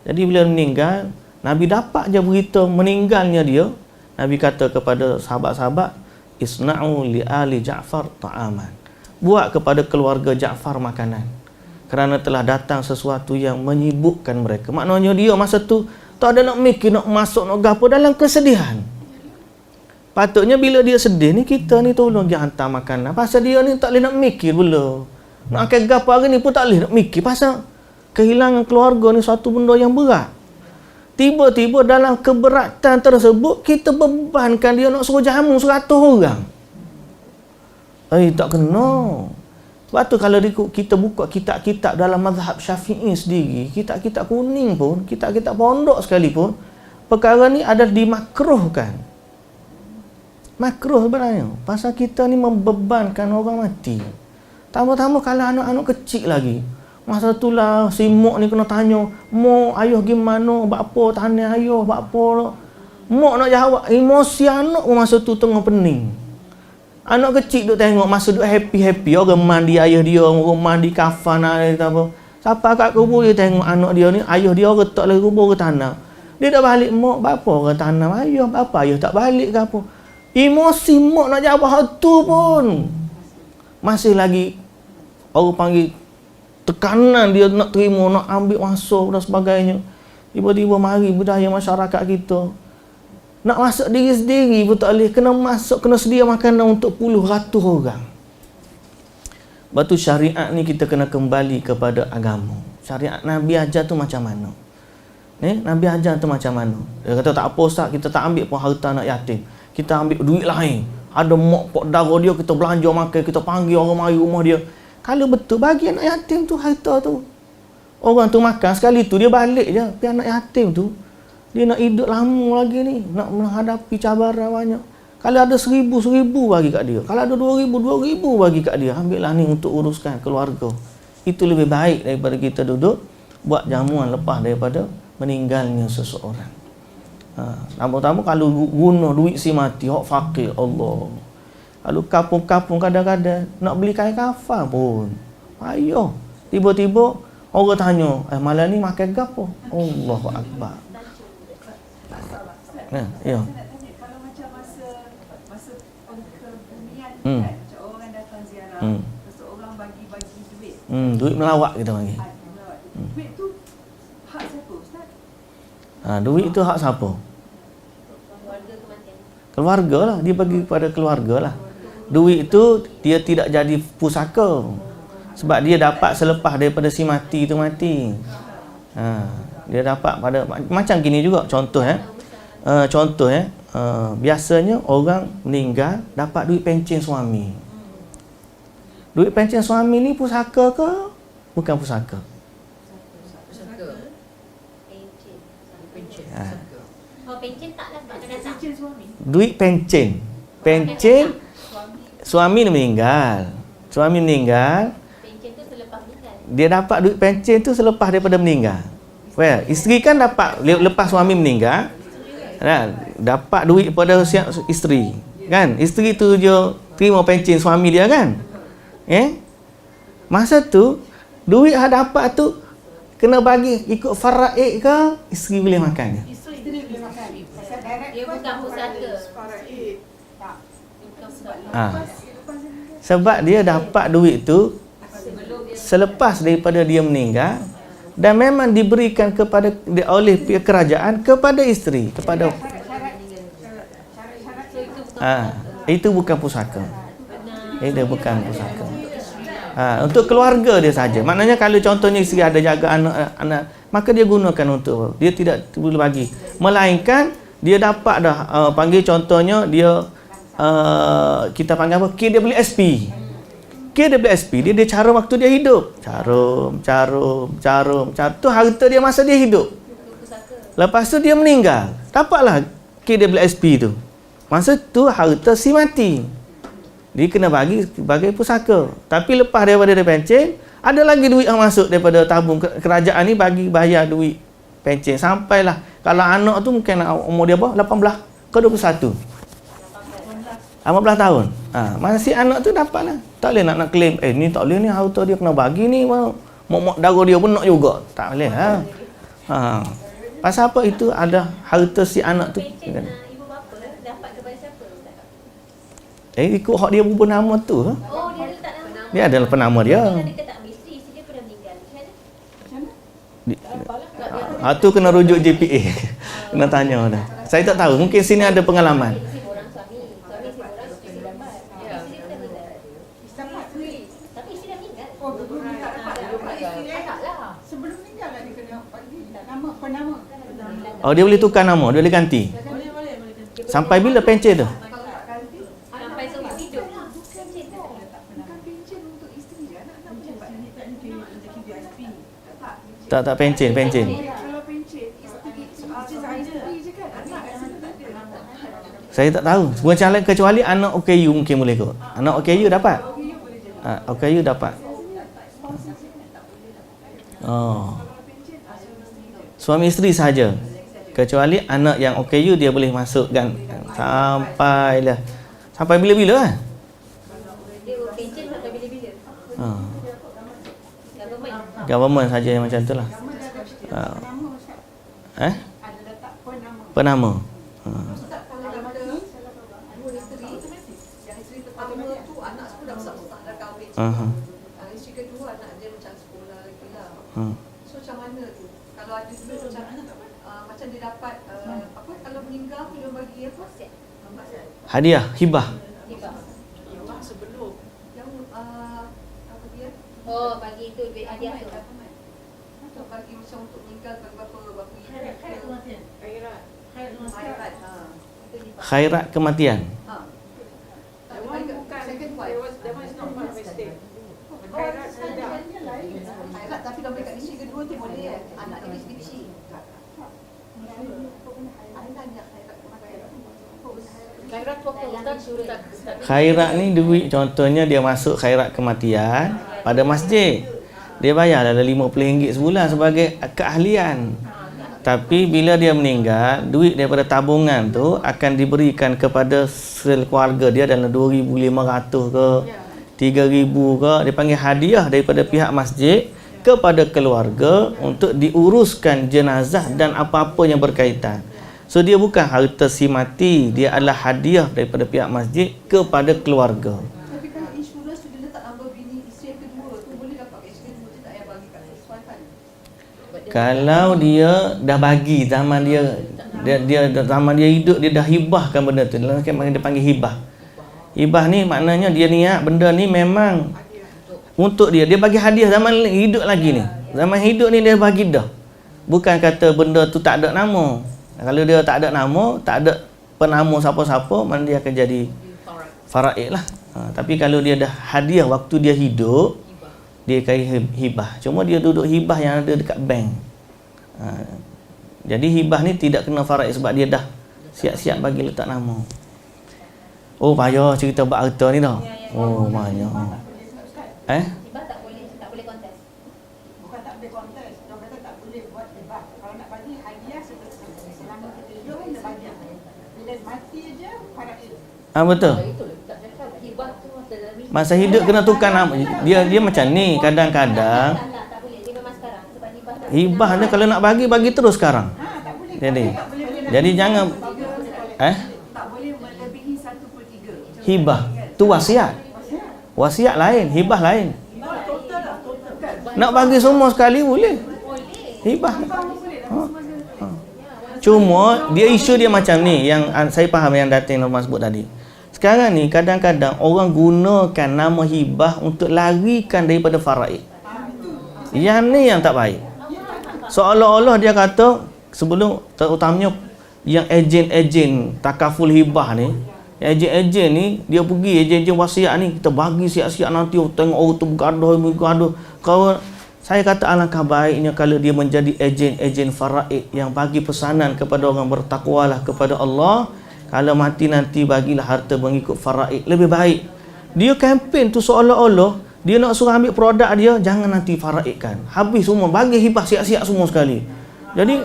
Jadi bila meninggal, Nabi dapat je berita meninggalnya dia. Nabi kata kepada sahabat-sahabat, isna'u li ali Ja'far ta'aman. Buat kepada keluarga Ja'far makanan. Kerana telah datang sesuatu yang menyibukkan mereka. Maknanya dia masa tu tak ada nak mikir, nak masuk, nak gapo, dalam kesedihan. Patutnya bila dia sedih ni, kita ni tolong dia hantar makanan. Pasal dia ni tak boleh nak mikir pula. Nak akan gapo hari ni pun tak boleh nak mikir. Pasal kehilangan keluarga ni satu benda yang berat. Tiba-tiba dalam keberatan tersebut, kita bebankan dia nak suruh jamu 100 orang. Tak kena. Sebab tu kalau kita buka kitab-kitab dalam mazhab Syafi'i sendiri, kitab-kitab kuning pun, kitab-kitab pondok sekalipun, perkara ni adalah dimakruhkan. Makruh sebenarnya. Pasal kita ni membebankan orang mati. Tambah-tambah kalau anak-anak kecil lagi. Masa tu lah si mak ni kena tanya, "Mak, ayah gimana? Buat apa tanya ayah? Buat apa?" Mak nak jawab, emosi anak pun masa tu tengah pening. Anak kecil duk tengok masa duk happy-happy, orang mandi ayah dia, orang mandi kafan apa. Siapa kat kubur dia tengok anak dia ni, ayah dia retak lagi kubur ke tanah. Dia tak balik, "Mak, apa orang tanam ayah? Apa ayah tak balik ke apa?" Emosi mak nak jawab hal tu pun masih lagi orang panggil tekanan, dia nak terima, nak ambil masuk dan sebagainya. Tiba-tiba mari budaya masyarakat kita nak masak diri sendiri pun tak boleh, kena masak, kena sedia makanan untuk puluh ratus orang. Batu syariat ni kita kena kembali kepada agama. Syariat Nabi ajar tu macam mana? Nabi ajar tu macam mana? Dia kata tak apa Ustaz, kita tak ambil pun harta anak yatim. Kita ambil duit lain. Ada mak pak dara dia, kita belanja makan, kita panggil orang mari rumah dia. Kalau betul bagi anak yatim tu harta tu. Orang tu makan sekali tu dia balik je. Tapi anak yatim tu dia nak hidup lama lagi ni, nak menghadapi cabaran banyak. Kalau ada 1,000 bagi kat dia. Kalau ada 2,000 bagi kat dia. Ambillah ni untuk uruskan keluarga. Itu lebih baik daripada kita duduk buat jamuan lepas daripada meninggalnya seseorang. Tambah-tambah kalau guna duit si mati, hak fakir, Allah. Kalau kapung-kapung kadang-kadang nak beli kain kafan pun payah. Tiba-tiba orang tanya, malam ni makan gapo? Allahu Akbar. Ya. Kalau macam masa pengkebumian kan, macam orang datang ziarah, lepas tu orang bagi duit. Duit melawak kita panggil. Duit tu hak siapa Ustaz? Duit tu hak siapa? Keluarga kematian. Keluarga lah, dia bagi kepada keluarga lah. Duit tu dia tidak jadi pusaka. Sebab dia dapat selepas daripada si mati tu mati. Dia dapat pada macam gini juga contoh biasanya orang meninggal dapat duit pencen suami. Duit pencen suami ni pusaka ke bukan pusaka? Pencen taklah sebab akan datang. Pencen suami. Duit pencen suami ni meninggal. Suami meninggal, Pencen tu selepas meninggal. dia dapat duit pencen tu selepas daripada meninggal. Isteri kan dapat lepas suami meninggal, dapat duit pada isteri, kan? Isteri tu je terima pencen suami dia, kan? Masa tu duit yang dapat tu kena bagi ikut faraid ke isteri boleh makan? Isteri boleh makan. Pasal direct Dia bukan pusaka. faraid. Tak. Bukan pusaka. Sebab dia dapat duit tu selepas daripada dia meninggal dan memang diberikan kepada oleh pihak kerajaan kepada isteri, kepada itu bukan pusaka. Itu bukan pusaka. Untuk keluarga dia saja. Maknanya kalau contohnya isteri ada jaga anak, maka dia gunakan untuk dia tidak boleh bagi. Melainkan dia dapat dah panggil contohnya dia kita panggil apa? KWSP. KWSP dia cara waktu dia hidup. Carum. Tu harta dia masa dia hidup. Lepas tu dia meninggal. Dapatlah KWSP tu. Masa tu harta si mati. Dia kena bagi sebagai pusaka. Tapi lepas daripada dia pencen, ada lagi duit yang masuk daripada tabung kerajaan ni bagi bayar duit pencen. Sampailah kalau anak tu mungkin umur dia apa? 18 ke 21. 15 tahun. Masih anak tu dapat lah. Tak boleh nak claim, ni tak boleh ni harta dia kena bagi ni. Mak darah dia pun nak juga. Tak boleh. Pasal apa itu ada harta si anak tu. Pencen ibu bapa dapat kepada siapa? Ikut hak dia bubuh nama tu. Oh, dia letak nama. Dia adalah penama dia. Dia tak ambil isteri dia pernah meninggal. Macam mana? Tu kena rujuk JPA. Kena tanya dah. Saya tak tahu. Mungkin sini ada pengalaman. Sebelum meninggal lah dia kena bagi nama penama. Dia boleh tukar nama, dia boleh ganti. Boleh. Sampai bila pencen tu? Sampai seumur hidup. Bukan pencen untuk isteri je, anak-anak macam sini tak ni KWSP. Tak pencen. Kalau pencen isteri je kan, anak kat sini tak ada. Saya tak tahu. Kecuali anak OKU mungkin boleh kot. Anak OKU dapat. OKU dapat. Oh. Suami isteri sahaja. Kecuali anak yang OKU dia boleh masuk kan. Sampai bila-bila kan? Dia pencen sampai bila-bila. Government saja yang macam tu lah. Penama. Isteri kedua anak dia macam sekolah lagi lah. So macam mana tu? Kalau ada dulu macam dia dapat apa kalau meninggal dia bagi apa? Hadiah, hibah. Sebelum yang apa dia? Oh, bagi itu duit hadiah tu. Atau bagi macam untuk meninggal bagi berapa Khairat kematian. Tapi kalau dekat isteri kedua tu boleh anak dia kecil-kecil. Khairat ni duit, contohnya dia masuk khairat kematian pada masjid. Dia bayar dalam RM50 sebulan sebagai keahlian. Tapi bila dia meninggal, duit daripada tabungan tu akan diberikan kepada keluarga dia dalam 2,500 ke 3,000 ke, dia panggil hadiah daripada pihak masjid kepada keluarga untuk diuruskan jenazah dan apa-apa yang berkaitan. So dia bukan harta si mati, dia adalah hadiah daripada pihak masjid kepada keluarga. Tapi kalau insurans tu dia letak nombor bini isteri yang kedua tu boleh dapat kat isteri kedua tu tak payah bagi kat sesuai kan? Kalau dia dah bagi zaman dia zaman dia hidup, dia dah hibahkan benda tu. Dalam dia panggil hibah. Hibah ni maknanya dia niat benda ni memang untuk dia. Dia bagi hadiah zaman hidup lagi ni. Zaman hidup ni dia bagi dah. Bukan kata benda tu tak ada nama. Kalau dia tak ada nama, tak ada penama siapa-siapa, mana dia akan jadi faraid lah. Tapi kalau dia dah hadiah waktu dia hidup, dia kaya hibah. Cuma dia duduk hibah yang ada dekat bank. Jadi hibah ni tidak kena faraid sebab dia dah siap-siap bagi letak nama. Oh, payah cerita bab harta ni dah. Oh, banyak. Hibah tak boleh kontes. Bukan tak boleh kontes, dia kata tak boleh buat hibah. Kalau nak bagi hadiah selama kita hidup kita bagi. Bila mati aja faraid. Betul. Hibah tu Masa hidup kena tukar nama. Dia macam ni kadang-kadang. tak boleh. Dia memang sekarang sebab hibah tak. Hibah ni kalau nak bagi terus sekarang. Jadi jangan tak boleh melebihi 1/3. hibah tu wasiat. Wasiat lain, hibah lain. Nak bagi semua sekali boleh. Hibah. Cuma dia isu dia macam ni yang saya faham yang Datin Norman sebut tadi. Sekarang ni kadang-kadang orang gunakan nama hibah untuk larikan daripada faraid. Yang ni yang tak baik. Seolah-olah dia kata sebelum terutamanya yang ejen-ejen takaful hibah ni, ejen-ejen ni dia pergi ejen-ejen wasiat ni, kita bagi siap-siap nanti tengok orang tu bergaduh. Kalau saya kata alangkah baiknya kalau dia menjadi ejen-ejen faraid yang bagi pesanan kepada orang bertakwalah kepada Allah. Kalau mati nanti bagilah harta mengikut faraid, lebih baik. Dia kempen tu seolah-olah dia nak suruh ambil produk dia, jangan nanti faraidkan. Habis semua, bagi hibah siap-siap semua sekali. Jadi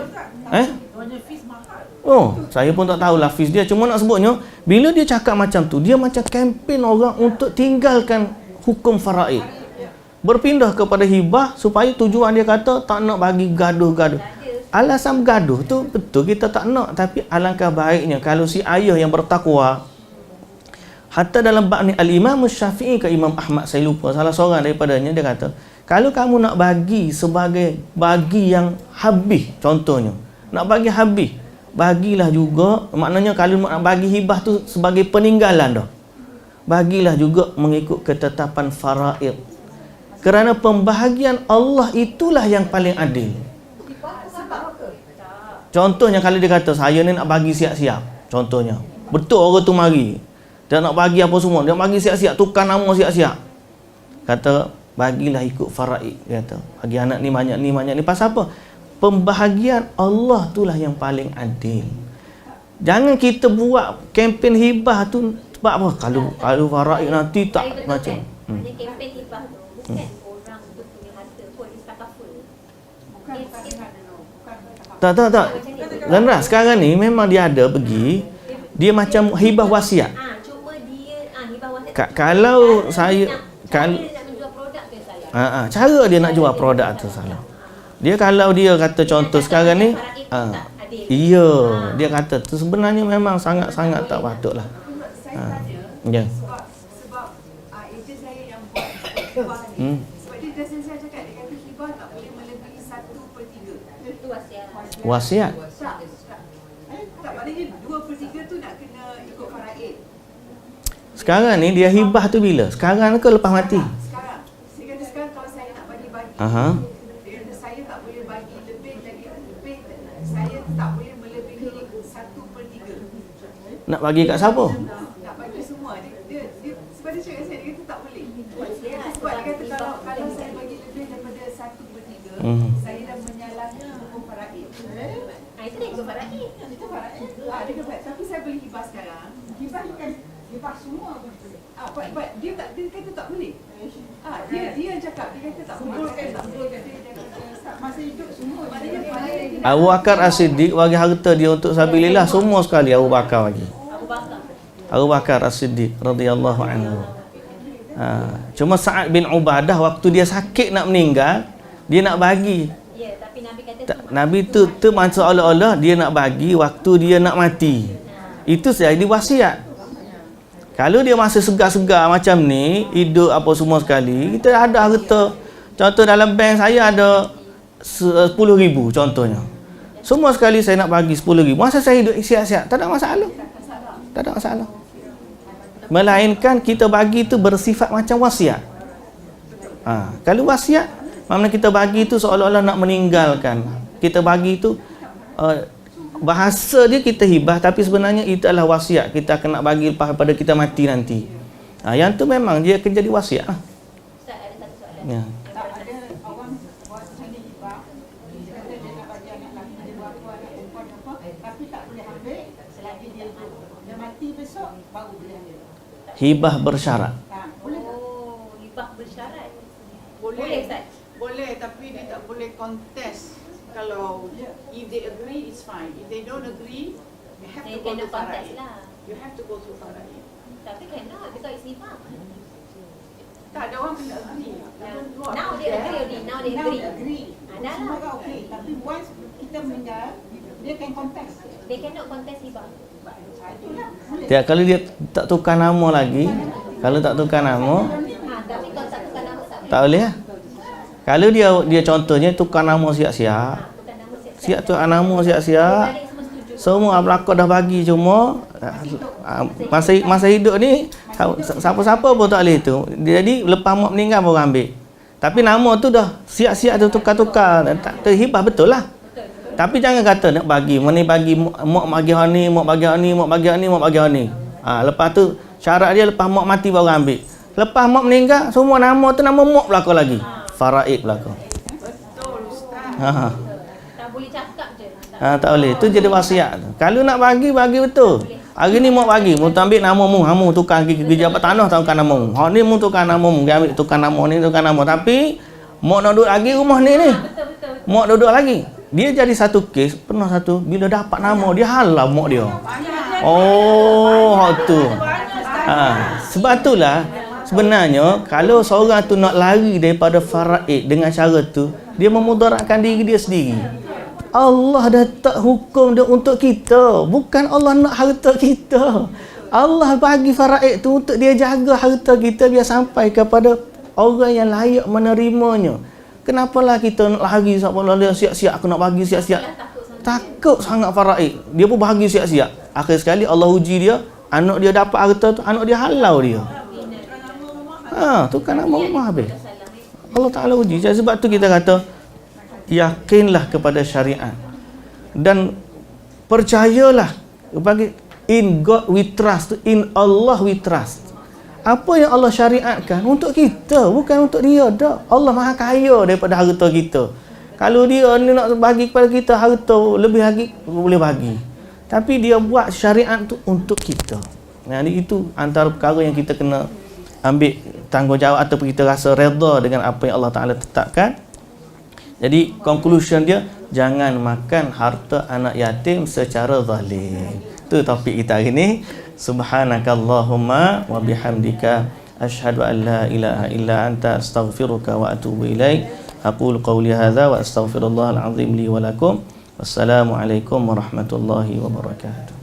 saya pun tak tahulah fees dia. Cuma nak sebutnya, bila dia cakap macam tu, dia macam kempen orang untuk tinggalkan hukum faraid. Berpindah kepada hibah supaya tujuan dia kata tak nak bagi gaduh-gaduh. Alasan gaduh tu betul kita tak nak, tapi alangkah baiknya kalau si ayah yang bertakwa, hatta dalam bab ni Al-Imam Syafi'i ke Imam Ahmad, saya lupa salah seorang daripadanya, dia kata kalau kamu nak bagi sebagai bagi yang habis, contohnya nak bagi habis, bagilah juga, maknanya kalau nak bagi hibah tu sebagai peninggalan dah, bagilah juga mengikut ketetapan faraid, kerana pembahagian Allah itulah yang paling adil. Contohnya kalau dia kata saya ni nak bagi siap-siap, contohnya betul orang tu mari dia nak bagi apa semua, dia bagi siap-siap, tukar nama siap-siap, kata bagilah ikut faraid, dia kata bagi anak ni banyak ni. Pasal apa? Pembahagian Allah itulah yang paling adil. Jangan kita buat kempen hibah tu sebab apa? Kalau faraid nanti tak macam kempen Tak. Landra, sekarang ni memang dia ada pergi, dia macam hibah wasiat. Cuma dia hibah wasiat. Kalau saya cara dia nak menjual produk tu salah. cara dia nak jual produk tu salah. Dia kalau dia kata contoh sekarang ni, iya, dia kata tu sebenarnya memang sangat-sangat tak patutlah. Ya. Sebab ejen saya yang buat hibah ni. Sebab dia dosen saya cakap, dia kata hibah tak boleh melebihi 1/3. Itu wasiat. Wasiat. Tak, maknanya 2/3 tu nak kena ikut faraid. Sekarang ni dia hibah tu bila? Sekarang ke lepas mati? Sekarang. Saya kata sekarang kalau saya nak bagi-bagi. Dia kata saya tak boleh bagi lebih dari lebih. Saya tak boleh melebihi 1/3. Nak bagi kat siapa? Nak bagi semua. Dia sebab dia cakap saya, dia kata tak boleh. Sebab dia kata kalau saya bagi lebih daripada 1/3, saya dah menyalahi hukum faraid. Itu dah ikut faraid. Itu faraid. Dia kata tapi saya boleh hibah sekarang. Hibah kan hibah semua. Dia kata tak boleh. Dia yang cakap, dia kata tak boleh. Masa hidup semua. Abu Bakar As-Siddiq bagi harta dia untuk sabilillah semua sekali. Abu Bakar bagi. Abu Bakar As-Siddiq radhiyallahu anhu. Cuma Sa'ad bin Ubadah waktu dia sakit nak meninggal, dia nak bagi. Ya, tapi Nabi kata Nabi tu macam seolah-olah dia nak bagi waktu dia nak mati. Itu jadi wasiat. Kalau dia masih segar-segar macam ni, hidup apa semua sekali, kita ada harta. Contoh dalam bank saya ada 10,000 contohnya. Semua sekali saya nak bagi 10,000. Masa saya hidup siap-siap, tak ada masalah. Tak ada masalah. Melainkan kita bagi tu bersifat macam wasiat. Kalau wasiat, maknanya kita bagi tu seolah-olah nak meninggalkan. Kita bagi tu bahasa dia kita hibah, tapi sebenarnya itu adalah wasiat. Kita akan nak bagi lepas pada kita mati nanti. Yang tu memang dia akan jadi wasiat lah. Ustaz, ada satu soalan. Ya. Ada orang buat macam ni hibah. Dia kata dia nak bagi anak lelaki dia buat anak perempuan apa, tapi tak boleh ambil selagi dia hidup. Dia mati besok baru boleh ambil. Hibah bersyarat. Boleh tak? Hibah bersyarat. Boleh. Ustaz. Boleh, tapi dia tak boleh contest. Kalau if they agree, it's fine. If they don't agree, you have to go to faraid. You have to go to faraid. Tapi cannot because it's hibah. Tak ada orang kena agree. Now they agree only. Now they agree. Dah Semua lah. kan okey. Tapi once kita meninggal, dia can contest. They cannot contest hibah. Itulah. Boleh. Dia kalau dia tak tukar nama lagi, kalau tak tukar nama, Tapi kalau tak tukar nama tak boleh. tak boleh lah. Kalau dia contohnya tukar nama siap-siap, Tukar nama siap tukar nama siap-siap, Balik semua setuju. semua pelakon dah bagi, cuma masa hidup ni siapa-siapa pun tak boleh tu. Jadi lepas mak meninggal baru ambil. Tapi nama tu dah siap-siap tu tukar-tukar, tak terhibah betul lah. Tapi jangan kata nak bagi, mana bagi mak bagi hang ni, mak bagi hang ni, mak bagi hang ni, mak bagi hang ni. Lepas tu syarat dia lepas mak mati baru ambil. Lepas mak meninggal, semua nama tu nama mak belakang lagi. Faraid belakang. Betul, Ustaz. Tak boleh cakap je. Tak boleh. Tu jadi wasiat. Kalau nak bagi betul. Hari ni mau bagi, mau ambil nama mu, hamu tukar kerja apa tanah tukar nama mu. Hak ni mu tukar nama mu, dia ambil tukar nama ni, tukar nama. Tapi mak nak duduk lagi rumah ni. Betul. Mak duduk lagi. Dia jadi satu kes, pernah satu bila dapat nama dia halau mak dia. Oh, hak tu. Sebab itulah sebenarnya kalau seorang tu nak lari daripada faraid dengan cara tu, dia memudaratkan diri dia sendiri. Allah dah tak hukum dia untuk kita. Bukan Allah nak harta kita. Allah bagi faraid tu untuk dia jaga harta kita biar sampai kepada orang yang layak menerimanya. Kenapalah kita nak lari seolah-olah siap-siap aku nak bagi siap-siap. Takut sangat faraid. Dia pun bagi siap-siap. Akhir sekali Allah uji dia, anak dia dapat harta tu, anak dia halau dia. Tukar nama rumah habis. Allah Ta'ala uji. Sebab tu kita kata yakinlah kepada syariat dan percayalah bagi in God we trust, in Allah we trust. Apa yang Allah syariatkan untuk kita, bukan untuk dia dah. Allah Maha kaya daripada harta kita. Kalau dia ni nak bagi kepada kita harta lebih lagi, boleh bagi. Tapi dia buat syariat tu untuk kita. Jadi itu antara perkara yang kita kena ambil tanggungjawab ataupun kita rasa redha dengan apa yang Allah Ta'ala tetapkan. Jadi conclusion dia, jangan makan harta anak yatim secara zalim. Itu topik kita hari ni. Subhanakallahumma wa bihamdika asyhadu an la ilaha illa anta astaghfiruka wa atubu ilaik. Aqulu qawli hadza wa astaghfirullahal azim li wa lakum. Wassalamualaikum warahmatullahi wabarakatuh.